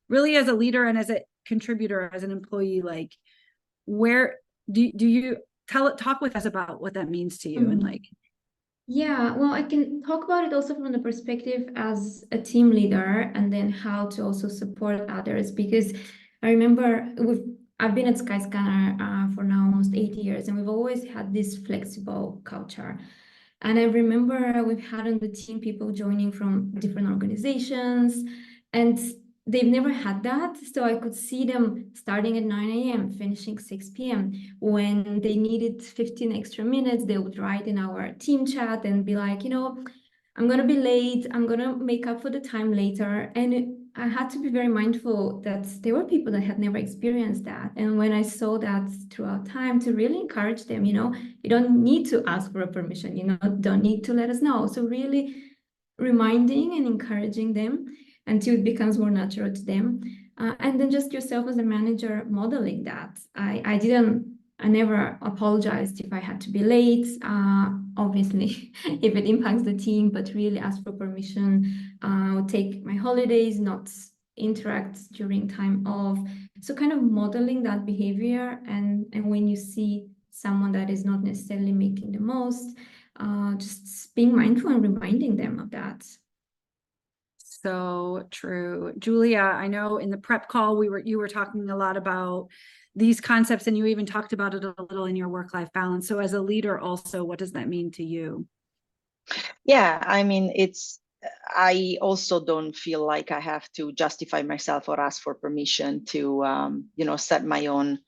really as a leader and as a contributor, as an employee, like where do you talk with us about what that means to you? And like, yeah, well, I can talk about it also from the perspective as a team leader, and then how to also support others, because I remember I've been at Skyscanner for now almost 8 years, and we've always had this flexible culture. And I remember we've had on the team people joining from different organizations, and they've never had that. So I could see them starting at 9 a.m., finishing 6 p.m. When they needed 15 extra minutes, they would write in our team chat and be like, I'm going to be late. I'm going to make up for the time later. And I had to be very mindful that there were people that had never experienced that. And when I saw that throughout time, to really encourage them, you don't need to ask for a permission, don't need to let us know. So really reminding and encouraging them until it becomes more natural to them. And then just yourself as a manager modeling that. I never apologized if I had to be late, obviously, if it impacts the team, but really ask for permission, take my holidays, not interact during time off. So kind of modeling that behavior, and when you see someone that is not necessarily making the most, just being mindful and reminding them of that. so true. Julia, I know in the prep call you were talking a lot about these concepts, and you even talked about it a little in your work-life balance. So as a leader also, what does that mean to you? Yeah, I mean, I also don't feel like I have to justify myself or ask for permission to, set my own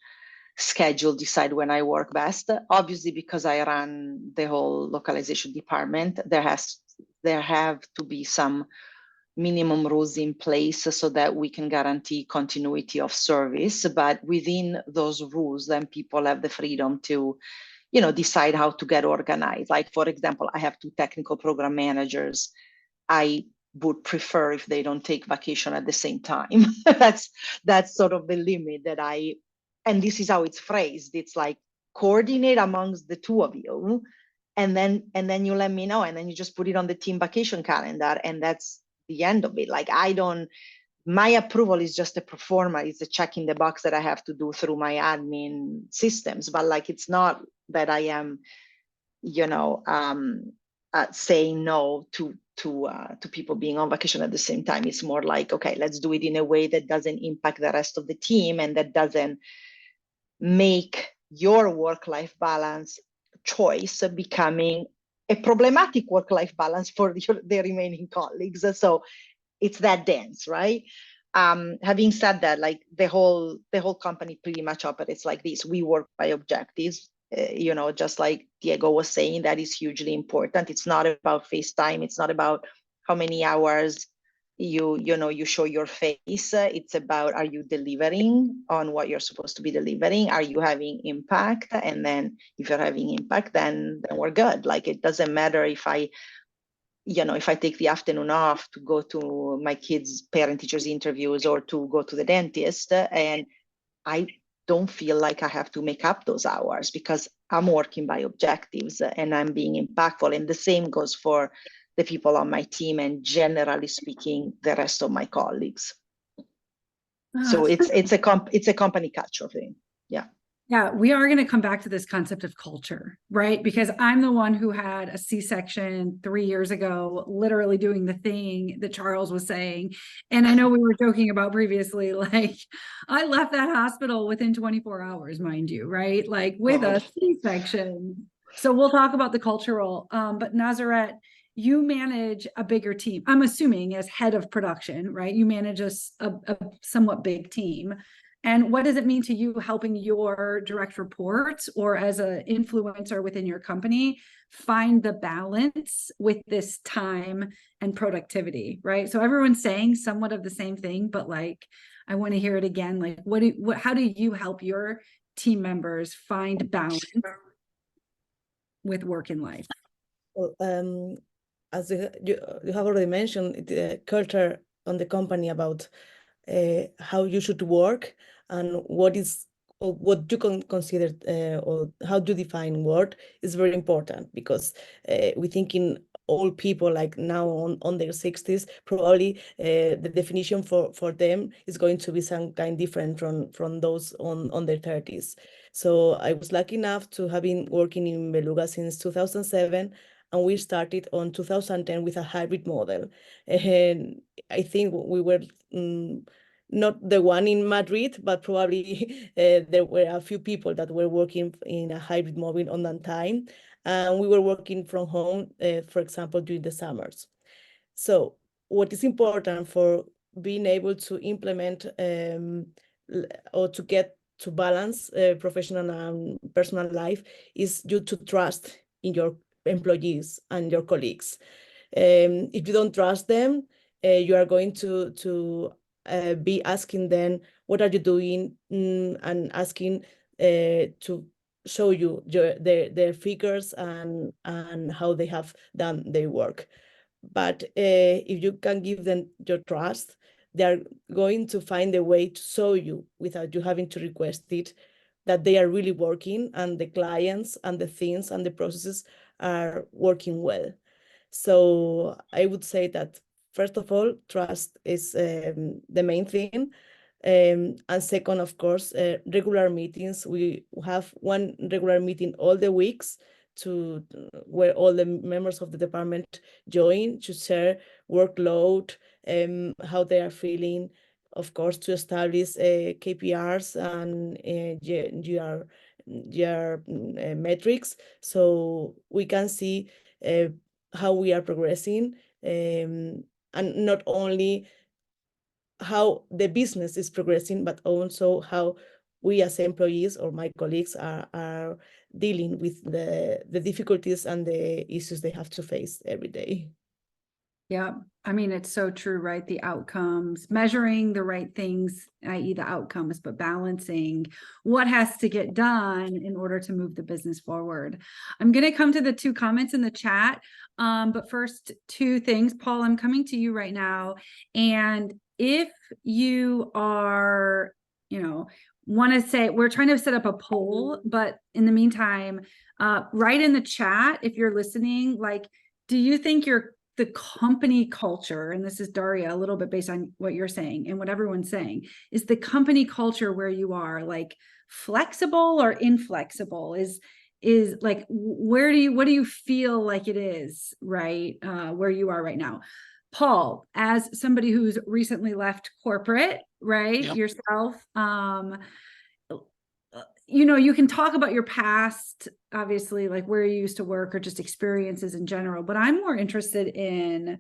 schedule, decide when I work best. Obviously, because I run the whole localization department, there have to be some minimum rules in place so that we can guarantee continuity of service. But within those rules, then people have the freedom to, decide how to get organized. Like, for example, I have 2 technical program managers. I would prefer if they don't take vacation at the same time. That's sort of the limit that and this is how it's phrased. It's like, coordinate amongst the 2 of you, and then you let me know, and then you just put it on the team vacation calendar, and that's the end of it. Like, my approval is just a pro forma, it's a check in the box that I have to do through my admin systems. But like, it's not that I am, saying no to people being on vacation at the same time. It's more like, okay, let's do it in a way that doesn't impact the rest of the team, and that doesn't make your work-life balance choice becoming a problematic work-life balance for the remaining colleagues. So it's that dense, right? Having said that, like the whole company pretty much operates like this. We work by objectives. Just like Diego was saying, that is hugely important. It's not about FaceTime. It's not about how many hours you show your face. It's about, are you delivering on what you're supposed to be delivering? Are you having impact? And then if you're having impact, then we're good. Like, it doesn't matter if I take the afternoon off to go to my kids' parent-teachers interviews or to go to the dentist, and I don't feel like I have to make up those hours because I'm working by objectives and I'm being impactful. And the same goes for the people on my team, and generally speaking, the rest of my colleagues. So it's a company culture thing. Yeah. Yeah, we are going to come back to this concept of culture, right? Because I'm the one who had a C-section 3 years ago, literally doing the thing that Charles was saying. And I know we were joking about previously, like I left that hospital within 24 hours, mind you, right? Like with a C-section. So we'll talk about the cultural, but Nazareth, you manage a bigger team. I'm assuming as head of production, right? You manage a somewhat big team. And what does it mean to you helping your direct reports or as an influencer within your company find the balance with this time and productivity, right? So everyone's saying somewhat of the same thing, but like, I want to hear it again. Like, how do you help your team members find balance with work and life? Well, as you have already mentioned, the culture on the company about how you should work and what you can consider or how to define work is very important, because we think in all people like now on their 60s, probably the definition for them is going to be some kind different from those on their 30s. So I was lucky enough to have been working in Beluga since 2007. And we started on 2010 with a hybrid model. And I think we were not the one in Madrid, but probably there were a few people that were working in a hybrid model on that time. And we were working from home, for example, during the summers. So what is important for being able to implement or to get to balance professional and personal life is you to trust in your employees and your colleagues. If you don't trust them, you are going to be asking them, what are you doing? And asking to show you their figures and how they have done their work. But if you can give them your trust, they're going to find a way to show you without you having to request it, that they are really working and the clients and the things and the processes are working well. So I would say that, first of all, trust is the main thing. And second, of course, regular meetings. We have one regular meeting all the weeks where all the members of the department join to share workload, how they are feeling, of course, to establish KPIs and GR metrics, so we can see how we are progressing, and not only how the business is progressing, but also how we as employees or my colleagues are dealing with the difficulties and the issues they have to face every day. Yeah, I mean, it's so true, right? The outcomes, measuring the right things, i.e. the outcomes, but balancing what has to get done in order to move the business forward. I'm going to come to the two comments in the chat. But first, two things. Paul, I'm coming to you right now. And if you are, want to say, we're trying to set up a poll, but in the meantime, write in the chat if you're listening, like, do you think the company culture, and this is Daria, a little bit based on what you're saying and what everyone's saying, is the company culture where you are like flexible or inflexible? Is like, what do you feel like it is, right? Where you are right now. Paul, as somebody who's recently left corporate, right? Yep. Yourself, you can talk about your past, obviously, like where you used to work or just experiences in general, but I'm more interested in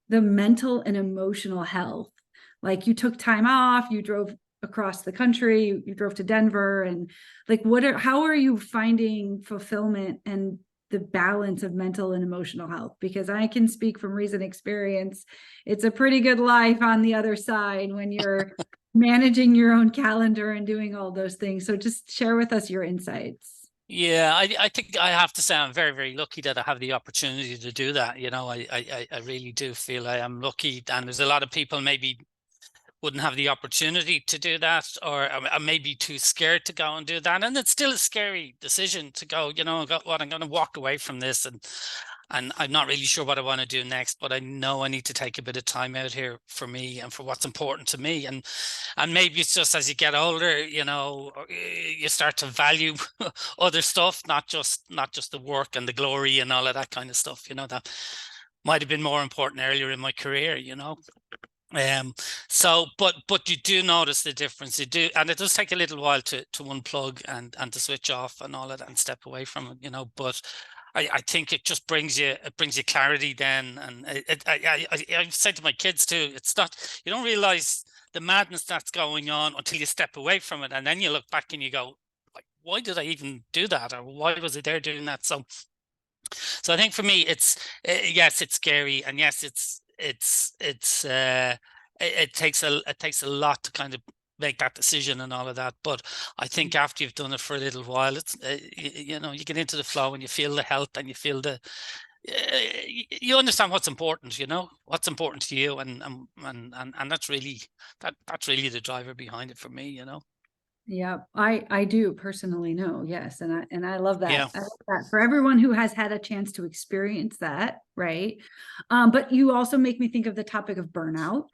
the mental and emotional health. Like, you took time off, you drove across the country, you drove to Denver, and like, how are you finding fulfillment and the balance of mental and emotional health? Because I can speak from recent experience. It's a pretty good life on the other side when you're managing your own calendar and doing all those things. So just share with us your insights. Yeah, I think I have to say I'm very, very lucky that I have the opportunity to do that. I really do feel I am lucky, and there's a lot of people maybe wouldn't have the opportunity to do that, or maybe too scared to go and do that. And it's still a scary decision to go, what, I'm going to walk away from this and I'm not really sure what I want to do next, but I know I need to take a bit of time out here for me and for what's important to me. And maybe it's just as you get older, you know, you start to value other stuff, not just the work and the glory and all of that kind of stuff, you know, that might have been more important earlier in my career, you know. So but you do notice the difference. You do, and it does take a little while to unplug and to switch off and all of that and step away from it, you know. But I think it just brings you clarity then. And I say to my kids too, it's not, you don't realize the madness that's going on until you step away from it, and then you look back and you go, like, why did I even do that, or why was I there doing that? So I think for me, it's yes, it's scary, and yes, it takes a lot to kind of make that decision and all of that. But I think after you've done it for a little while, it's you know, you get into the flow and you feel the health, and you feel the you understand what's important, you know, what's important to you, and that's really the driver behind it for me, you know. Yeah, I do personally know, yes, and I love that. Yeah. I love that for everyone who has had a chance to experience that, right? But you also make me think of the topic of burnout.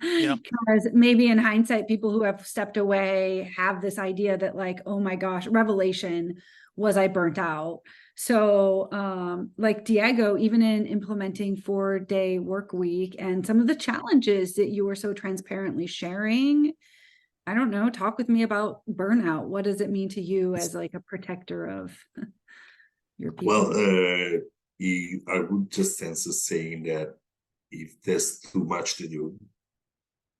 Yeah. Because maybe in hindsight, people who have stepped away have this idea that, like, oh my gosh, revelation, was I burnt out? So like Diego, even in implementing 4-day work week and some of the challenges that you were so transparently sharing, I don't know, talk with me about burnout. What does it mean to you as like a protector of your people? Well, I would just answer saying that if there's too much to do,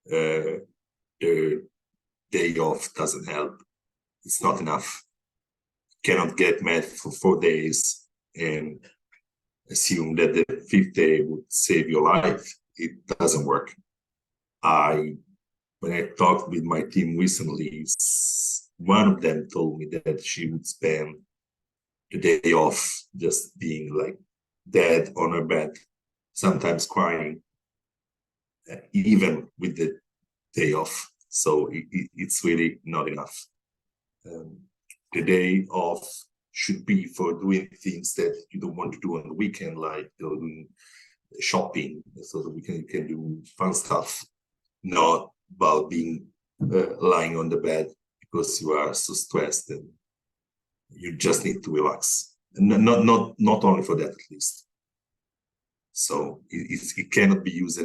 the day off doesn't help. It's not enough. You cannot get mad for 4 days and assume that the 5th day would save your life. It doesn't work. When I talked with my team recently, one of them told me that she would spend the day off just being like dead on her bed, sometimes crying, even with the day off. So it's really not enough. The day off should be for doing things that you don't want to do on the weekend, like doing shopping, so that you can do fun stuff, not about being lying on the bed because you are so stressed and you just need to relax. And not only for that, at least. So it cannot be used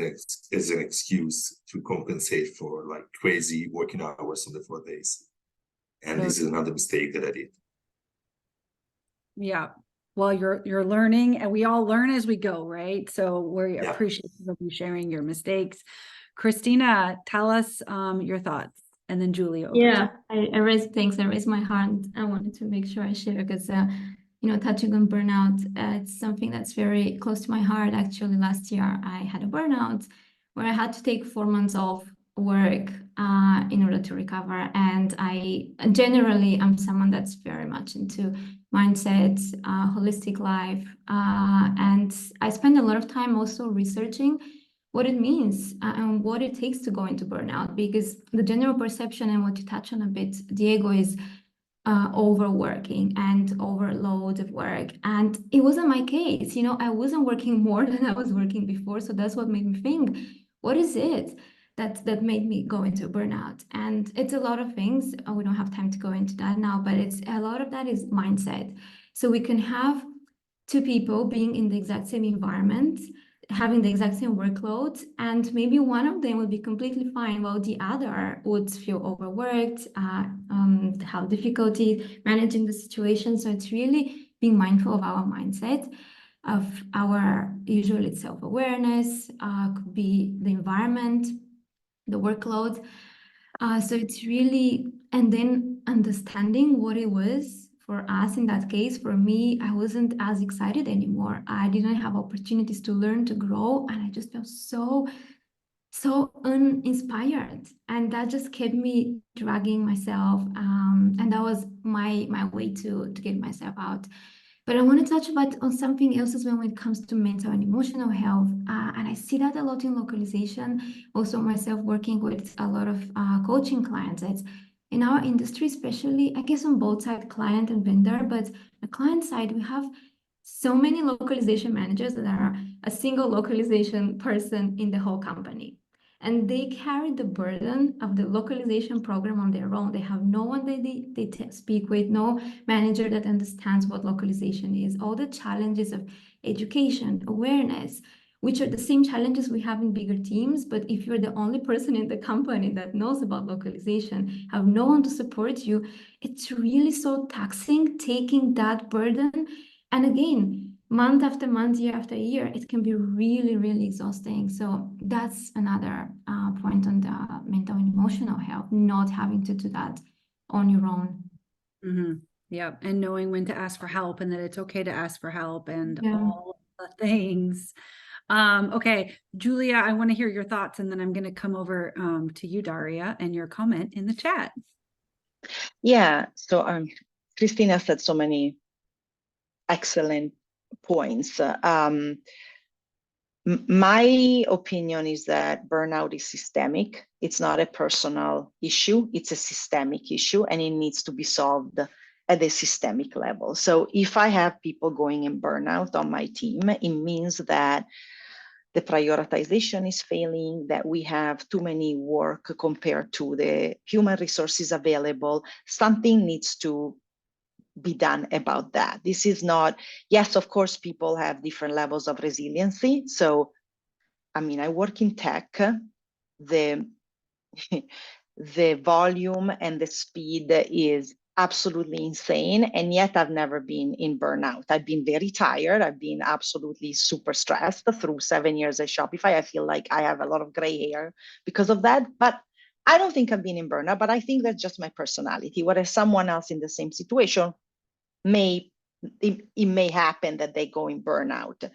as an excuse to compensate for like crazy working hours on the 4 days. And this is another mistake that I did. Yeah. Well, you're learning, and we all learn as we go, right? So we're appreciative of you sharing your mistakes. Christina, tell us your thoughts, and then Julie. I raised my hand. I wanted to make sure I share because you know, touching on burnout, it's something that's very close to my heart. Actually, last year I had a burnout where I had to take 4 months off work in order to recover. And I'm someone that's very much into mindset, holistic life, and I spend a lot of time also researching what it means and what it takes to go into burnout, because the general perception, and what you touch on a bit, Diego, is overworking and overload of work. And it wasn't my case. You know, I wasn't working more than I was working before. So that's what made me think, what is it that made me go into burnout? And it's a lot of things. We don't have time to go into that now, but it's a lot of that is mindset. So we can have 2 people being in the exact same environment, having the exact same workload, and maybe one of them would be completely fine while the other would feel overworked, have difficulty managing the situation. So it's really being mindful of our mindset, of our, usually it's self-awareness, could be the environment, the workload. So it's really, and then understanding what it was. For us, in that case, for me, I wasn't as excited anymore. I didn't have opportunities to learn, to grow, and I just felt so uninspired. And that just kept me dragging myself. And that was my way to get myself out. But I want to touch on something else as well when it comes to mental and emotional health. And I see that a lot in localization. Also myself working with a lot of coaching clients. It's in our industry, especially, I guess on both sides, client and vendor, but the client side, we have so many localization managers that are a single localization person in the whole company. And they carry the burden of the localization program on their own. They have no one they speak with, no manager that understands what localization is. All the challenges of education, awareness, which are the same challenges we have in bigger teams. But if you're the only person in the company that knows about localization, have no one to support you, it's really so taxing taking that burden. And again, month after month, year after year, it can be really, really exhausting. So that's another point on the mental and emotional health, not having to do that on your own. Mm-hmm. Yeah, and knowing when to ask for help and that it's okay to ask for help and Yeah. all the things. Okay, Julia, I want to hear your thoughts, and then I'm going to come over to you, Daria, and your comment in the chat. Yeah, so Christina said so many excellent points. My opinion is that burnout is systemic. It's not a personal issue. It's a systemic issue, and it needs to be solved at a systemic level. So if I have people going in burnout on my team, it means that the prioritization is failing, that we have too many work compared to the human resources available. Something needs to be done about that. This is not, yes, of course, people have different levels of resiliency. So, I mean, I work in tech, the volume and the speed is absolutely insane. And yet I've never been in burnout. I've been very tired. I've been absolutely super stressed through 7 years at Shopify. I feel like I have a lot of gray hair because of that, but I don't think I've been in burnout, but I think that's just my personality. Whereas someone else in the same situation it may happen that they go in burnout,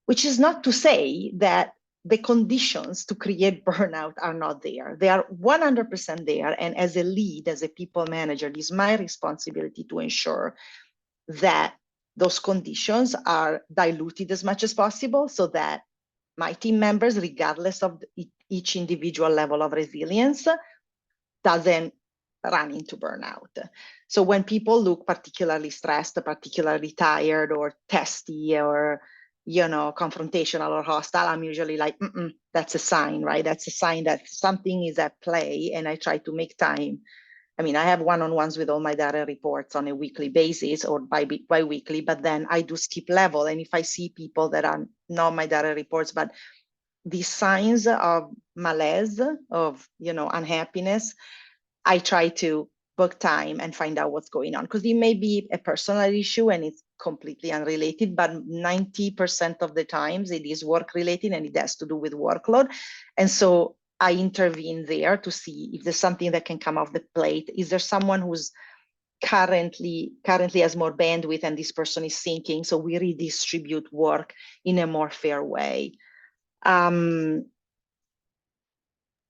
which is not to say that the conditions to create burnout are not there. They are 100% there. And as a lead, as a people manager, it is my responsibility to ensure that those conditions are diluted as much as possible so that my team members, regardless of each individual level of resilience, doesn't run into burnout. So when people look particularly stressed, particularly tired or testy or, you know, confrontational or hostile, I'm usually like, that's a sign, right? That's a sign that something is at play, and I try to make time. I mean, I have one-on-ones with all my data reports on a weekly basis or bi-weekly, but then I do skip level. And if I see people that are not my data reports, but these signs of malaise, of, you know, unhappiness, I try to book time and find out what's going on, because it may be a personal issue and it's completely unrelated, but 90% of the times it is work related and it has to do with workload. And so I intervene there to see if there's something that can come off the plate. Is there someone who's currently has more bandwidth and this person is sinking? So we redistribute work in a more fair way.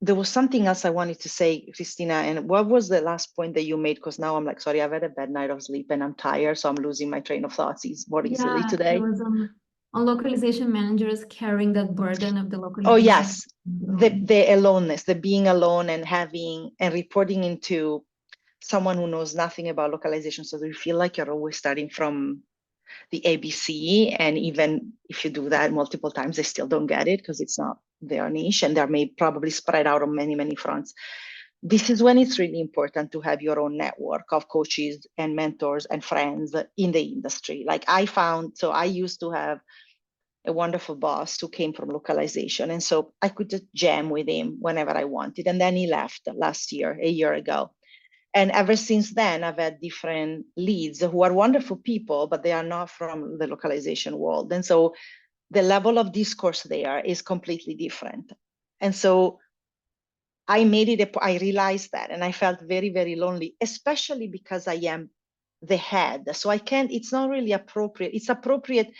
There was something else I wanted to say, Christina, and what was the last point that you made? Because now I'm like, sorry, I've had a bad night of sleep and I'm tired, so I'm losing my train of thoughts. It's more easily today. It was on localization managers carrying that burden of the localization. Oh yes, the aloneness, the being alone and having and reporting into someone who knows nothing about localization. So you feel like you're always starting from the ABC, and even if you do that multiple times, they still don't get it because it's not their niche, and they're probably spread out on many, many fronts. This is when it's really important to have your own network of coaches and mentors and friends in the industry. Like I found, so I used to have a wonderful boss who came from localization, and so I could just jam with him whenever I wanted. And then he left last year, a year ago. And ever since then, I've had different leads who are wonderful people, but they are not from the localization world. And so the level of discourse there is completely different. And so I realized that, and I felt very, very lonely, especially because I am the head. So I can't, it's not really appropriate. It's appropriate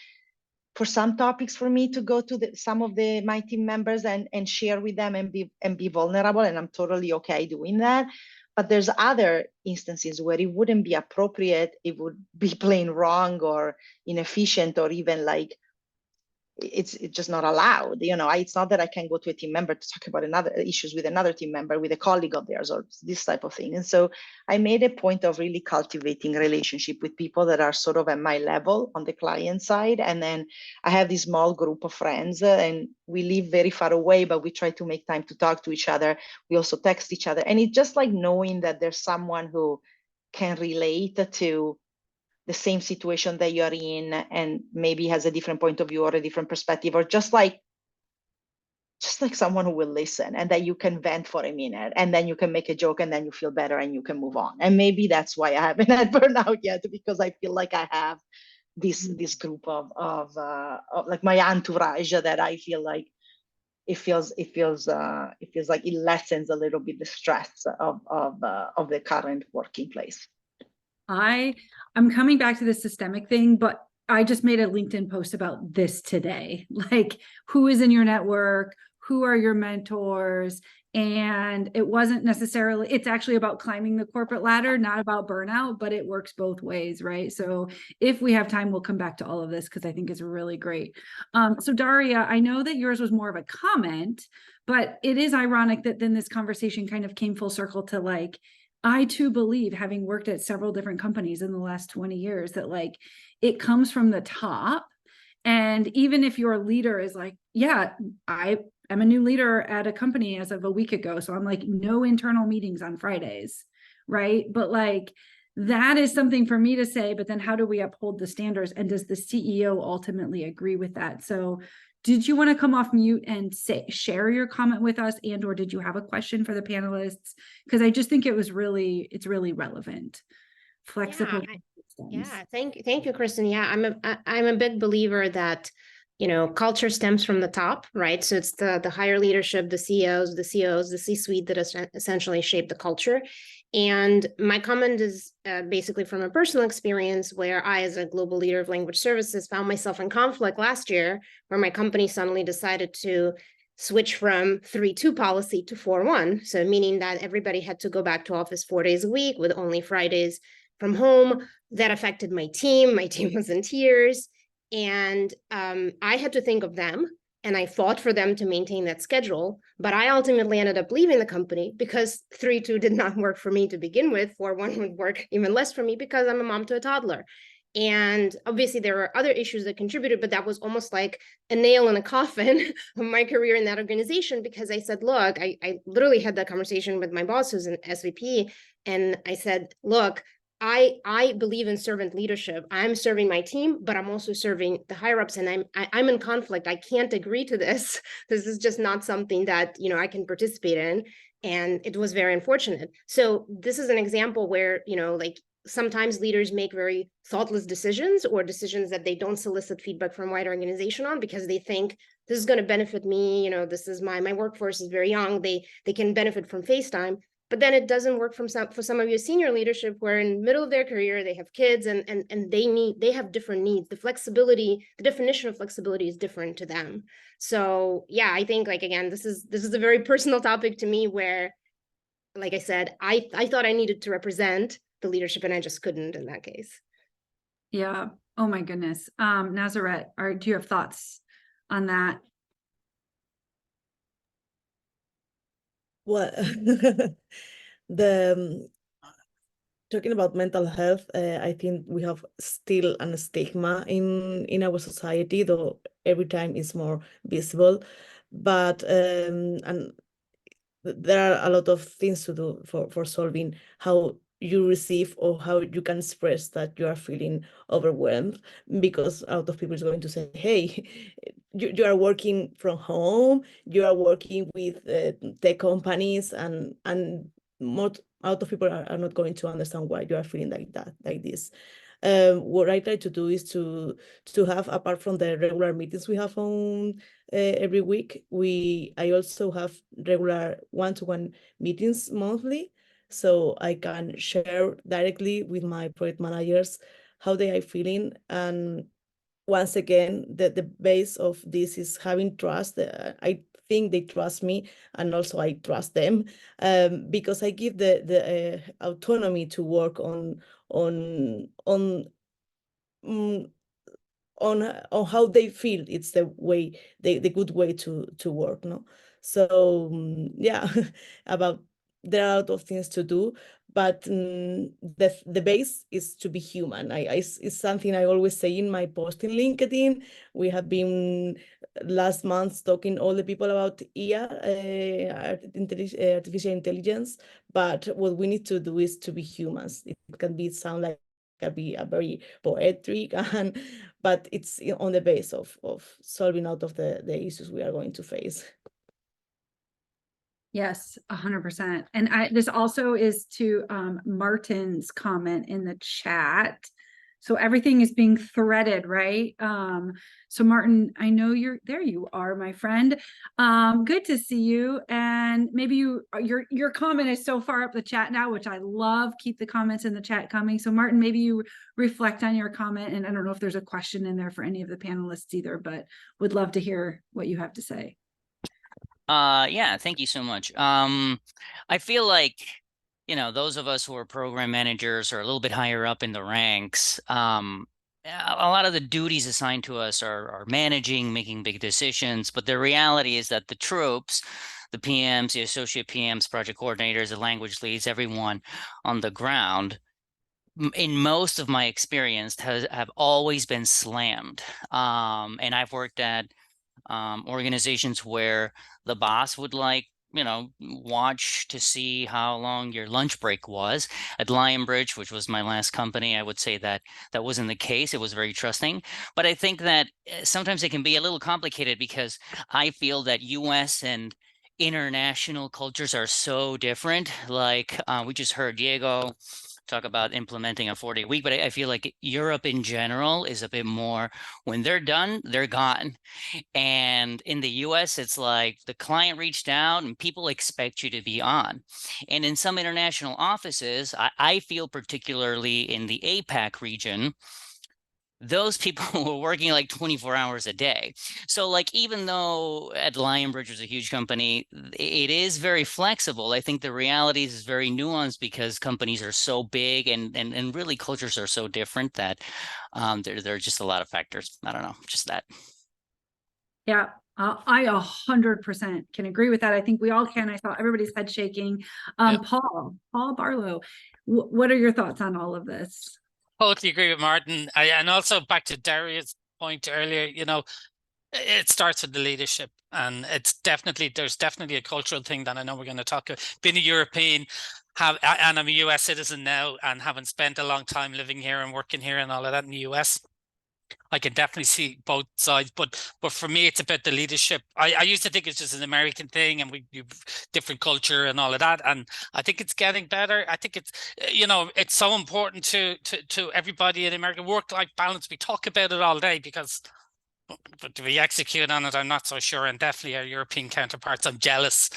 for some topics for me to go to some of my team members and share with them and be vulnerable. And I'm totally okay doing that. But there's other instances where it wouldn't be appropriate. It would be plain wrong or inefficient or even like it's just not allowed. It's not that I can go to a team member to talk about another issues with another team member, with a colleague of theirs, or this type of thing. And so I made a point of really cultivating relationship with people that are sort of at my level on the client side. And then I have this small group of friends, and we live very far away, but we try to make time to talk to each other. We also text each other. And it's just like knowing that there's someone who can relate to the same situation that you're in, and maybe has a different point of view or a different perspective, or just like someone who will listen, and that you can vent for a minute, and then you can make a joke, and then you feel better and you can move on. And maybe that's why I haven't had burnout yet, because I feel like I have this group of like my entourage, that I feel like it feels like it lessens a little bit the stress of the current working place. I'm coming back to the systemic thing, but I just made a LinkedIn post about this today. Like, who is in your network? Who are your mentors? And it wasn't necessarily, it's actually about climbing the corporate ladder, not about burnout, but it works both ways, right? So if we have time, we'll come back to all of this, because I think it's really great. So Daria, I know that yours was more of a comment, but it is ironic that then this conversation kind of came full circle to like, I too believe, having worked at several different companies in the last 20 years, that like it comes from the top. And even if your leader is like, yeah, I am a new leader at a company as of a week ago, so I'm like, no internal meetings on Fridays, right? But like, that is something for me to say, but then how do we uphold the standards? And does the CEO ultimately agree with that? So did you want to come off mute and share your comment with us, and or did you have a question for the panelists? Because I just think it's really relevant. Flexible. Yeah, thank you, Kristen. Yeah, I'm a big believer that, culture stems from the top, right? So it's the higher leadership, the CEOs, the C-suite that essentially shape the culture. And my comment is basically from a personal experience, where I, as a global leader of language services, found myself in conflict last year, where my company suddenly decided to switch from 3-2 policy to 4-1. So meaning that everybody had to go back to office 4 days a week with only Fridays from home. That affected my team. My team was in tears. And I had to think of them, and I fought for them to maintain that schedule. But I ultimately ended up leaving the company because 3-2 did not work for me to begin with. 4-1 would work even less for me because I'm a mom to a toddler. And obviously there were other issues that contributed, but that was almost like a nail in a coffin of my career in that organization, because I said, look, I literally had that conversation with my boss, who's an SVP. And I said, look, I believe in servant leadership. I'm serving my team, but I'm also serving the higher ups, and I'm in conflict. I can't agree to this. This is just not something that, I can participate in. And it was very unfortunate. So this is an example where, like, sometimes leaders make very thoughtless decisions, or decisions that they don't solicit feedback from wider organization on, because they think this is going to benefit me. This is my workforce is very young. They can benefit from FaceTime. But then it doesn't work for some of your senior leadership, where in the middle of their career, they have kids, and they have different needs. The flexibility, the definition of flexibility is different to them. So yeah, I think, like, again, this is a very personal topic to me, where, like I said, I thought I needed to represent the leadership, and I just couldn't in that case. Yeah. Oh my goodness. Nazareth, do you have thoughts on that? Well, talking about mental health, I think we have still a stigma in our society, though every time it's more visible. But and there are a lot of things to do for solving how you receive or how you can express that you are feeling overwhelmed, because a lot of people is going to say, hey, you are working from home, you are working with tech companies, and a lot of people are not going to understand why you are feeling like that, like this. What I try to do is to have, apart from the regular meetings we have on every week, I also have regular one-to-one meetings monthly, so I can share directly with my project managers how they are feeling. And once again, the base of this is having trust. I think they trust me, and also I trust them, because I give the autonomy to work on on how they feel it's the way, the good way to work, no? So yeah, there are a lot of things to do, but the base is to be human. It's something I always say in my post in LinkedIn. We have been last month talking all the people about IA, artificial intelligence, but what we need to do is to be humans. It can sound like be a very poetic, but it's on the base of solving out of the issues we are going to face. Yes, 100%. And this also is to Martin's comment in the chat. So everything is being threaded, right? So Martin, I know there you are, my friend. Good to see you. And maybe your comment is so far up the chat now, which I love. Keep the comments in the chat coming. So Martin, maybe you reflect on your comment. And I don't know if there's a question in there for any of the panelists either, but would love to hear what you have to say. Yeah, thank you so much. I feel like, you know, those of us who are program managers or a little bit higher up in the ranks, a lot of the duties assigned to us are managing, making big decisions. But the reality is that the troops, the PMs, the associate PMs, project coordinators, the language leads, everyone on the ground, in most of my experience, have always been slammed. And I've worked at organizations where the boss would, like, you know, watch to see how long your lunch break was. At Lionbridge, which was my last company, I would say that wasn't the case. It was very trusting. But I think that sometimes it can be a little complicated because I feel that US and international cultures are so different. Like we just heard Diego talk about implementing a 4-day week, but I feel like Europe in general is a bit more, when they're done, they're gone. And in the US, it's like the client reached out and people expect you to be on. And in some international offices, I feel particularly in the APAC region, those people were working like 24 hours a day. So like, even though at Lionbridge was a huge company, it is very flexible. I think the reality is very nuanced because companies are so big and really cultures are so different that there are just a lot of factors. I don't know, just that. Yeah, I 100% can agree with that. I think we all can. I saw everybody's head shaking. Yep. Paul Barlow, what are your thoughts on all of this? Totally agree with Martin. And also back to Daria's point earlier, you know, it starts with the leadership, and there's definitely a cultural thing that I know we're going to talk about. Being a European, and I'm a US citizen now, and having spent a long time living here and working here and all of that in the US, I can definitely see both sides, but for me, it's about the leadership. I used to think it's just an American thing, and we different culture and all of that, and I think it's getting better. I think it's, you know, it's so important to everybody in America. Work-life balance. We talk about it all day, but do we execute on it? I'm not so sure, and definitely our European counterparts, I'm jealous,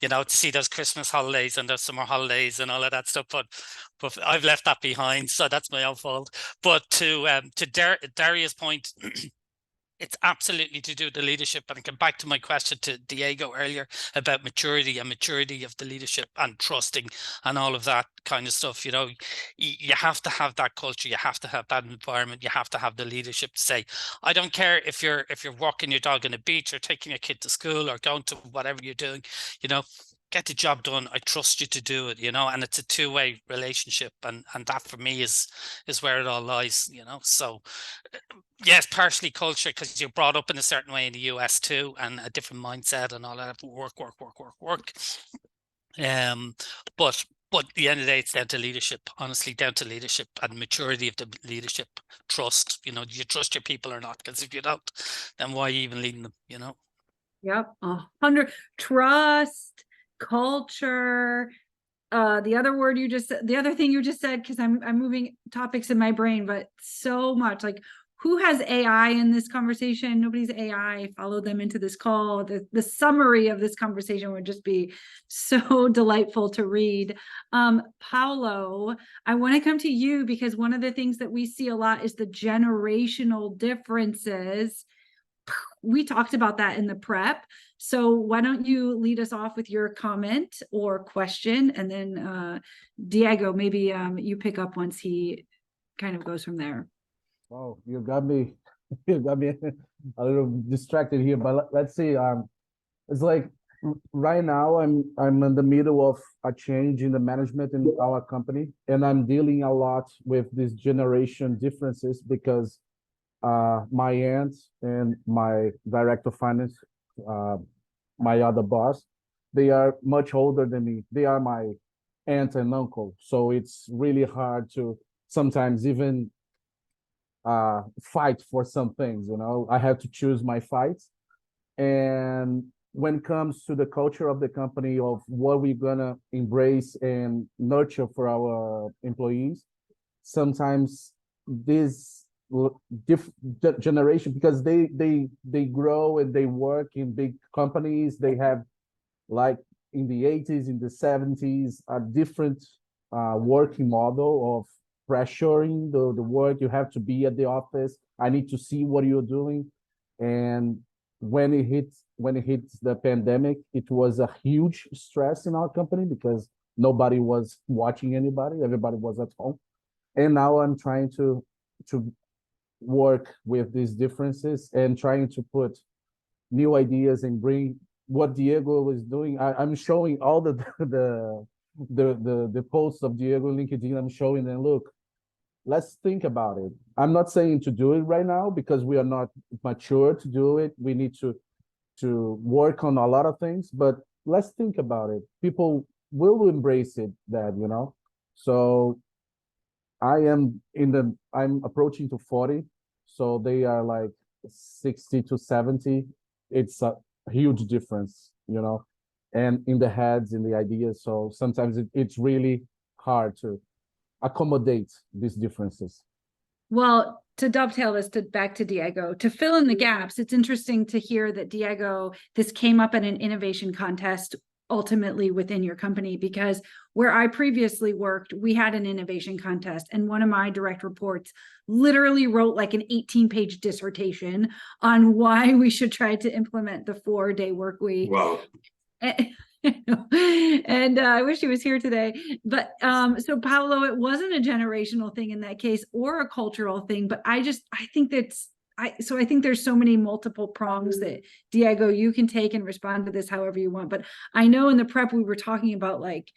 you know, to see those Christmas holidays and those summer holidays and all of that stuff. But I've left that behind, so that's my own fault. But to Daria's point, it's absolutely to do with the leadership. And I come back to my question to Diego earlier about maturity of the leadership and trusting and all of that kind of stuff. You know, you have to have that culture. You have to have that environment. You have to have the leadership to say, I don't care if you're walking your dog on a beach or taking your kid to school or going to whatever you're doing, you know, get the job done. I trust you to do it, you know, and it's a two-way relationship. And that for me is where it all lies, you know. So yes, partially culture, because you're brought up in a certain way in the US too, and a different mindset and all that. Work. But at the end of the day, it's down to leadership, honestly, down to leadership and maturity of the leadership. Trust, you know, do you trust your people or not? Because if you don't, then why are you even leading them, you know? Yep, 100. Trust, culture. The other thing you just said, because I'm moving topics in my brain, but so much, like, who has AI in this conversation? Nobody's AI. Follow them into this call. The summary of this conversation would just be so delightful to read. Paulo, I want to come to you because one of the things that we see a lot is the generational differences. We talked about that in the prep. So why don't you lead us off with your comment or question, and then Diego, maybe you pick up once he kind of goes from there. Oh, you got me I mean, a little distracted here, but let's see. It's like right now I'm in the middle of a change in the management in our company, and I'm dealing a lot with these generation differences because my aunt and my director of finance, my other boss, they are much older than me. They are my aunt and uncle, so it's really hard to sometimes even fight for some things. You know, I have to choose my fights. And when it comes to the culture of the company, of what we're gonna embrace and nurture for our employees, sometimes this generation, because they grow and they work in big companies, they have, like, in the 80s, in the 70s, a different working model of pressuring the work. You have to be at the office. I need to see what you're doing. And when it hits the pandemic, it was a huge stress in our company because nobody was watching anybody. Everybody was at home. And now I'm trying to work with these differences and trying to put new ideas and bring what Diego was doing. I'm showing all the posts of Diego on LinkedIn. I'm showing them, look, let's think about it. I'm not saying to do it right now because we are not mature to do it. We need to work on a lot of things, but let's think about it. People will embrace it, So I'm approaching to 40. So they are like 60 to 70. It's a huge difference, and in the heads, in the ideas. So sometimes it's really hard to accommodate these differences. Well, to dovetail this back to Diego, to fill in the gaps, it's interesting to hear that, Diego, this came up at an innovation contest ultimately within your company, because where I previously worked, we had an innovation contest, and one of my direct reports literally wrote like an 18-page dissertation on why we should try to implement the 4-day work week. Wow. And I wish he was here today. But so Paulo, it wasn't a generational thing in that case or a cultural thing, but I think there's so many multiple prongs that, Diego, you can take and respond to this however you want. But I know in the prep we were talking about, like,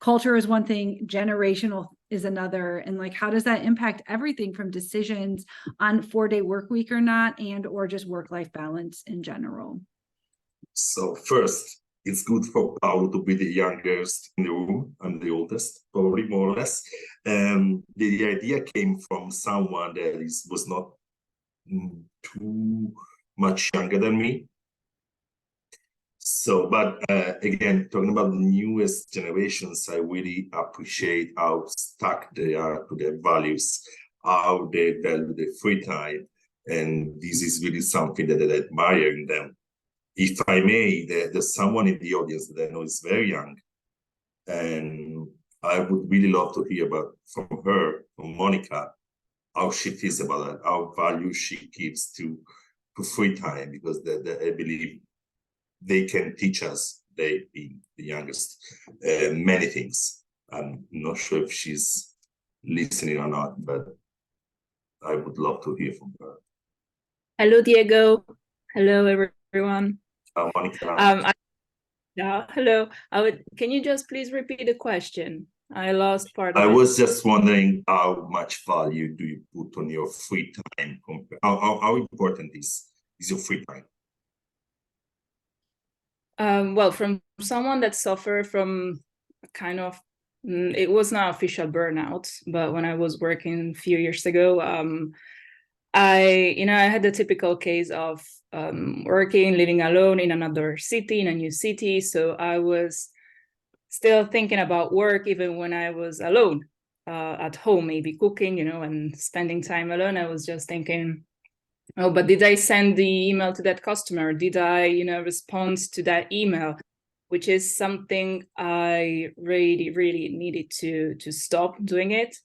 culture is one thing, generational is another, and like, how does that impact everything from decisions on 4-day work week or not, and or just work-life balance in general? So first, it's good for Paulo to be the youngest in the room. I'm the oldest, probably, more or less. The idea came from someone that was not too much younger than me. So, but again, talking about the newest generations, I really appreciate how stuck they are to their values, how they value their free time. And this is really something that I admire in them. If I may, there's someone in the audience that I know is very young, and I would really love to hear from Monica, how she feels about that, how value she gives to free time, because I believe they can teach us, they being the youngest, many things. I'm not sure if she's listening or not, but I would love to hear from her. Hello, Diego. Hello, everyone. Monica. Hello. Can you just please repeat the question? I lost part of it. I was just wondering how much value do you put on your free time? How important is your free time? Well, from someone that suffered from kind of, it was not official burnout, but when I was working a few years ago, I had the typical case of working, living alone in another city, in a new city. So I was still thinking about work even when I was alone at home, maybe cooking, and spending time alone. I was just thinking, oh, but did I send the email to that customer? Did I, respond to that email? Which is something I really, really needed to stop doing it.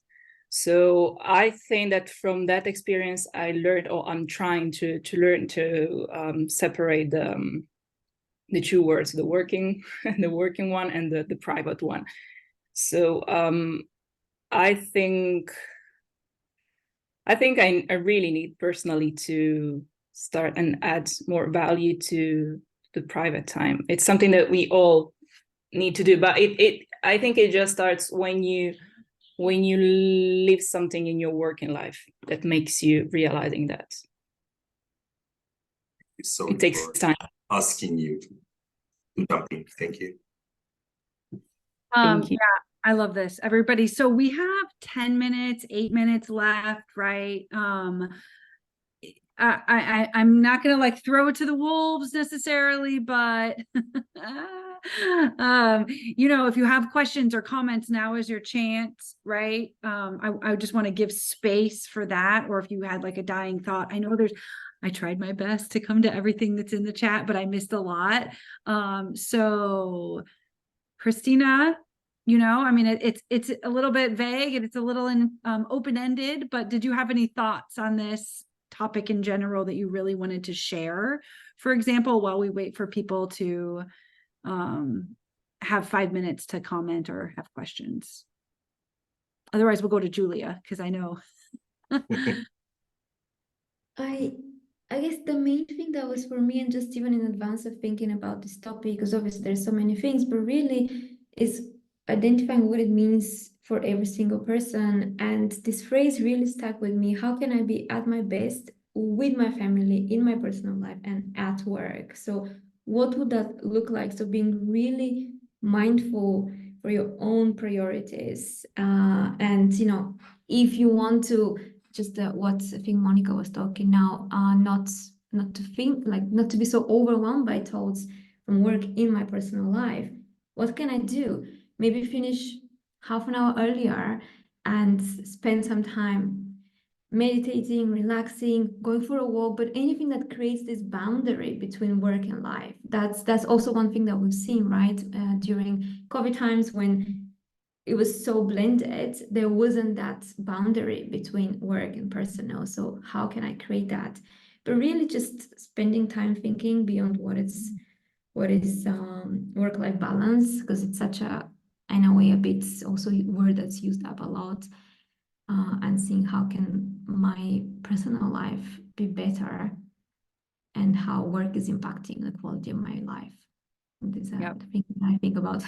So I think that from that experience, I learned, or I'm trying to learn to separate the two words, the working one and the private one. So I think I think I really need personally to start and add more value to the private time. It's something that we all need to do, but I think it just starts when you live something in your working life that makes you realizing that. So it takes time. Asking you to jump in. Thank you. Thank you. Yeah, I love this, everybody. So we have 10 minutes, 8 minutes left, right? I'm not gonna like throw it to the wolves necessarily, but you know, if you have questions or comments, now is your chance, right? I just want to give space for that, or if you had like a dying thought. I know I tried my best to come to everything that's in the chat, but I missed a lot. So Christina, you know, I mean, it's a little bit vague and it's a little open-ended, but did you have any thoughts on this topic in general that you really wanted to share, for example, while we wait for people to have 5 minutes to comment or have questions? Otherwise we'll go to Julia, because I know. I guess the main thing that was for me, and just even in advance of thinking about this topic, because obviously there's so many things, but really is identifying what it means for every single person. And this phrase really stuck with me. How can I be at my best with my family, in my personal life, and at work? So what would that look like? So being really mindful for your own priorities. And, you know, if you want to, just what I think Monica was talking now, not to think, like, not to be so overwhelmed by thoughts from work in my personal life. What can I do? Maybe finish half an hour earlier and spend some time meditating, relaxing, going for a walk, but anything that creates this boundary between work and life. That's also one thing that we've seen, right? During COVID times, when it was so blended, there wasn't that boundary between work and personal. So how can I create that? But really just spending time thinking beyond what is work-life balance, because it's such a, in a way, a bit also a word that's used up a lot, and seeing how can my personal life be better and how work is impacting the quality of my life. These are the things I think about.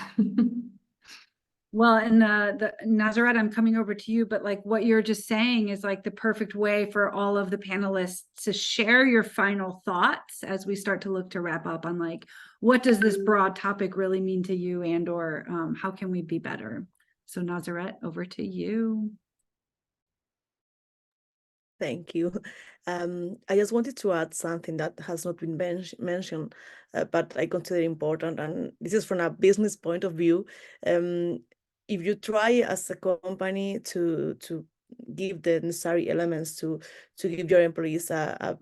Well, and the Nazareth, I'm coming over to you, but like what you're just saying is like the perfect way for all of the panelists to share your final thoughts as we start to look to wrap up on like, what does this broad topic really mean to you, and or how can we be better? So Nazareth, over to you. Thank you. I just wanted to add something that has not been mentioned, but I consider important, and this is from a business point of view. If you try as a company to give the necessary elements to give your employees a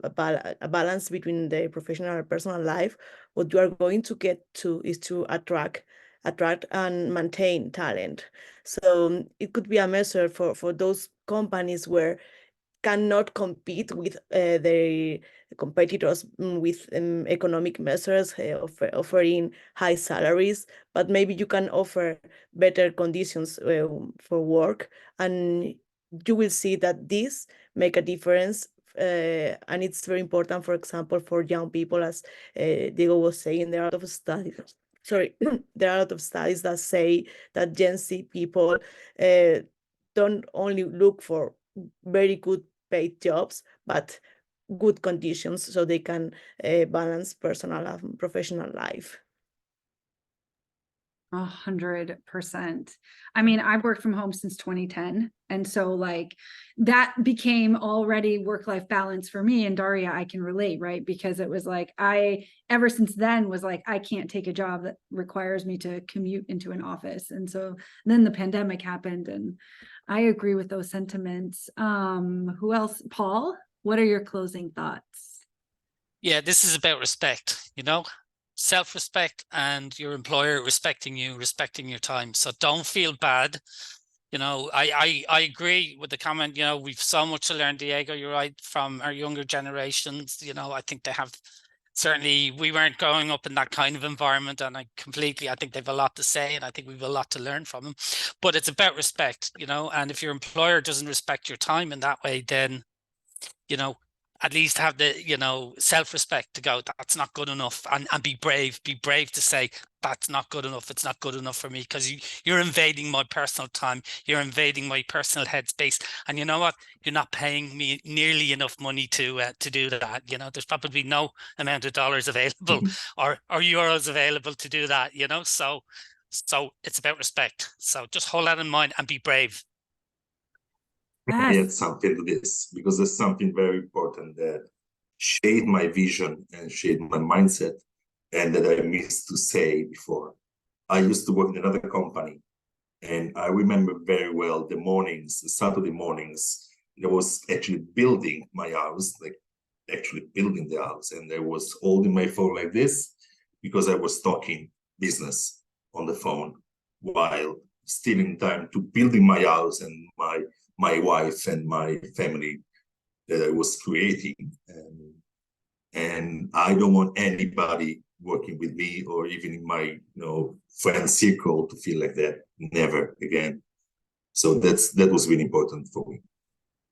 balance between their professional and personal life, what you are going to get to is to attract and maintain talent. So it could be a measure for those companies where cannot compete with their competitors with economic measures, offering high salaries, but maybe you can offer better conditions for work, and you will see that this make a difference. And it's very important, for example, for young people, as Diego was saying, there are a lot of studies. Sorry, there are a lot of studies that say that Gen Z people don't only look for very good paid jobs, but good conditions so they can balance personal and professional life. 100%. I mean, I've worked from home since 2010. And so like that became already work-life balance for me. And Daria, I can relate, right? Because it was like, ever since then was like, I can't take a job that requires me to commute into an office. And so then the pandemic happened, and I agree with those sentiments. Who else? Paul, what are your closing thoughts? Yeah, this is about respect, you know, self-respect, and your employer respecting you, respecting your time. So don't feel bad. You know, I agree with the comment, you know, we've so much to learn, Diego, you're right, from our younger generations. You know, I think they have, certainly we weren't growing up in that kind of environment, and I think they've a lot to say, and I think we've a lot to learn from them. But it's about respect, you know, and if your employer doesn't respect your time in that way, then you know, at least have the, you know, self-respect to go, that's not good enough, and be brave to say, that's not good enough, it's not good enough for me, because you're invading my personal time, you're invading my personal headspace, and you know what, you're not paying me nearly enough money to do that. You know, there's probably no amount of dollars available or euros available to do that, you know. So it's about respect. So just hold that in mind and be brave. Add something to this, because there's something very important that shaped my vision and shaped my mindset, and that I missed to say before. I used to work in another company, and I remember very well the mornings, the Saturday mornings, I was actually building my house, like actually building the house, and I was holding my phone like this because I was talking business on the phone while stealing time to building my house and my wife and my family that I was creating. And I don't want anybody working with me or even in my friend circle to feel like that. Never again. So that was really important for me.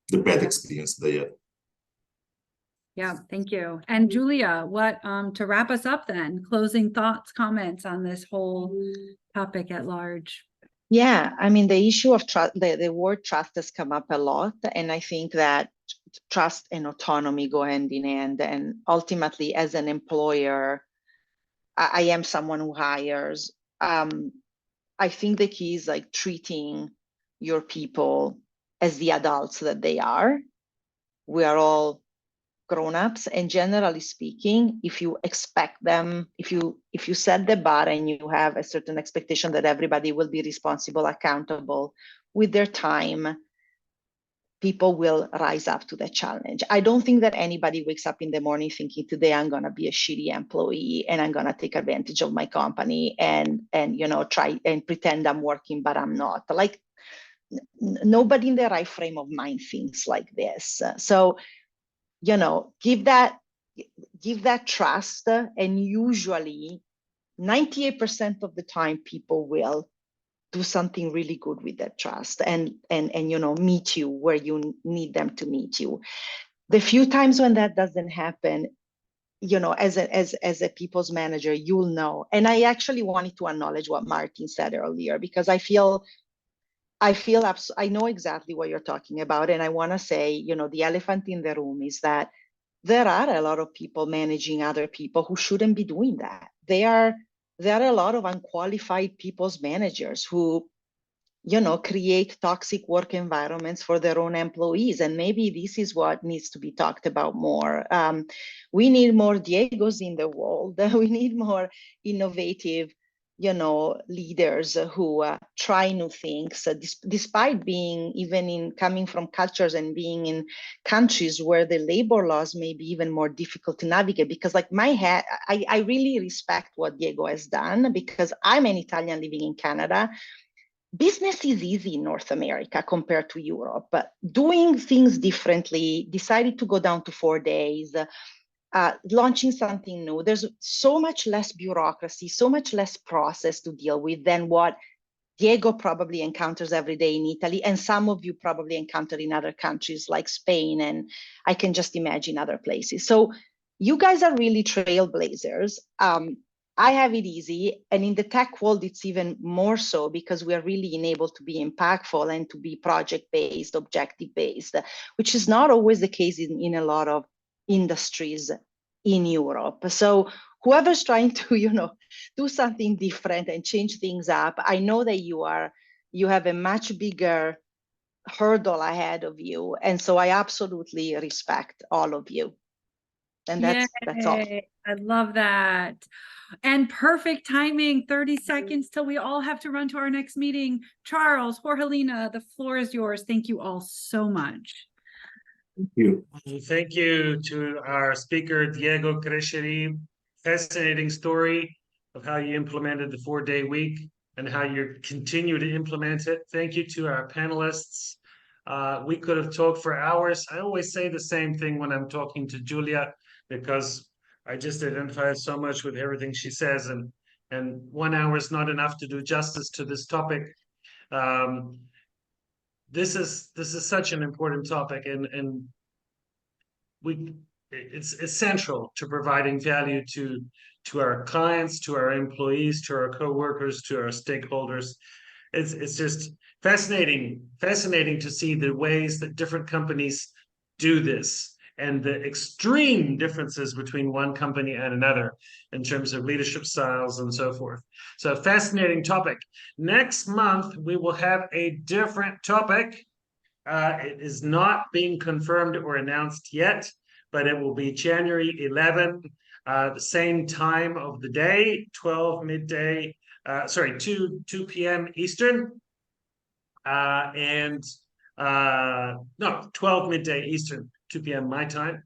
The bad experience that I had. Yeah, thank you. And Julia, what to wrap us up then, closing thoughts, comments on this whole topic at large? Yeah, I mean, the issue of trust, the word trust has come up a lot. And I think that trust and autonomy go hand in hand. And ultimately, as an employer, I am someone who hires. I think the key is like treating your people as the adults that they are. We are all grown-ups, and generally speaking, if you expect them, if you set the bar and you have a certain expectation that everybody will be responsible, accountable with their time, people will rise up to the challenge. I don't think that anybody wakes up in the morning thinking, today I'm going to be a shitty employee and I'm going to take advantage of my company and try and pretend I'm working, but I'm not. Like, nobody in the right frame of mind thinks like this. So give that trust, and usually 98% of the time people will do something really good with that trust and meet you where you need them to meet you. The few times when that doesn't happen, as a people's manager, you'll know. And I actually wanted to acknowledge what Martin said earlier, because I know exactly what you're talking about. And I want to say, the elephant in the room is that there are a lot of people managing other people who shouldn't be doing that. There are a lot of unqualified people's managers who, create toxic work environments for their own employees. And maybe this is what needs to be talked about more. We need more Diegos in the world. We need more innovative leaders who try new things, despite being coming from cultures and being in countries where the labor laws may be even more difficult to navigate. Because like I really respect what Diego has done, because I'm an Italian living in Canada. Business is easy in North America compared to Europe, but doing things differently, decided to go down to 4 days, launching something new. There's so much less bureaucracy, so much less process to deal with than what Diego probably encounters every day in Italy, and some of you probably encounter in other countries like Spain, and I can just imagine other places. So you guys are really trailblazers. I have it easy, and in the tech world, it's even more so, because we are really enabled to be impactful and to be project-based, objective-based, which is not always the case in a lot of industries in Europe. So whoever's trying to, do something different and change things up, I know that you have a much bigger hurdle ahead of you. And so I absolutely respect all of you. And that's all. I love that. And perfect timing, 30 seconds till we all have to run to our next meeting. Charles, Jorgelina, the floor is yours. Thank you all so much. Thank you. Thank you to our speaker, Diego 𝗟cie𝗰𝗶𝘇. Fascinating story of how you implemented the 4-day week and how you continue to implement it. Thank you to our panelists. We could have talked for hours. I always say the same thing when I'm talking to Julia, because I just identify so much with everything she says, and 1 hour is not enough to do justice to this topic. This is such an important topic, and it's essential to providing value to our clients, to our employees, to our coworkers, to our stakeholders. It's just fascinating to see the ways that different companies do this and the extreme differences between one company and another in terms of leadership styles and so forth. So fascinating topic. Next month, we will have a different topic. It is not being confirmed or announced yet, but it will be January 11, the same time of the day, 2 p.m. Eastern. No, 12 midday Eastern, 2 p.m. my time.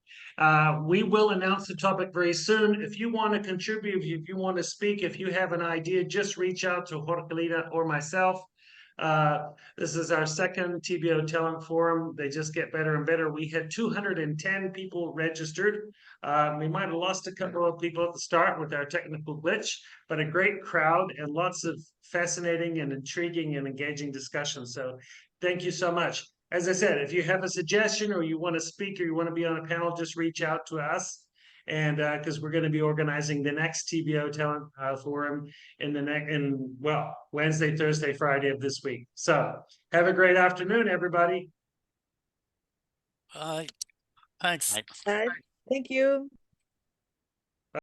We will announce the topic very soon. If you want to contribute, if you want to speak, if you have an idea, just reach out to 𝗟𝗏𝗧 or myself. This is our second TBO Talent Forum. They just get better and better. We had 210 people registered. We might have lost a couple of people at the start with our technical glitch, but a great crowd and lots of fascinating and intriguing and engaging discussions. So thank you so much. As I said, if you have a suggestion or you want to speak or you want to be on a panel, just reach out to us. And because we're going to be organizing the next TBO Talent Forum in Wednesday, Thursday, Friday of this week. So have a great afternoon, everybody. Bye. Thanks. Bye. Thank you.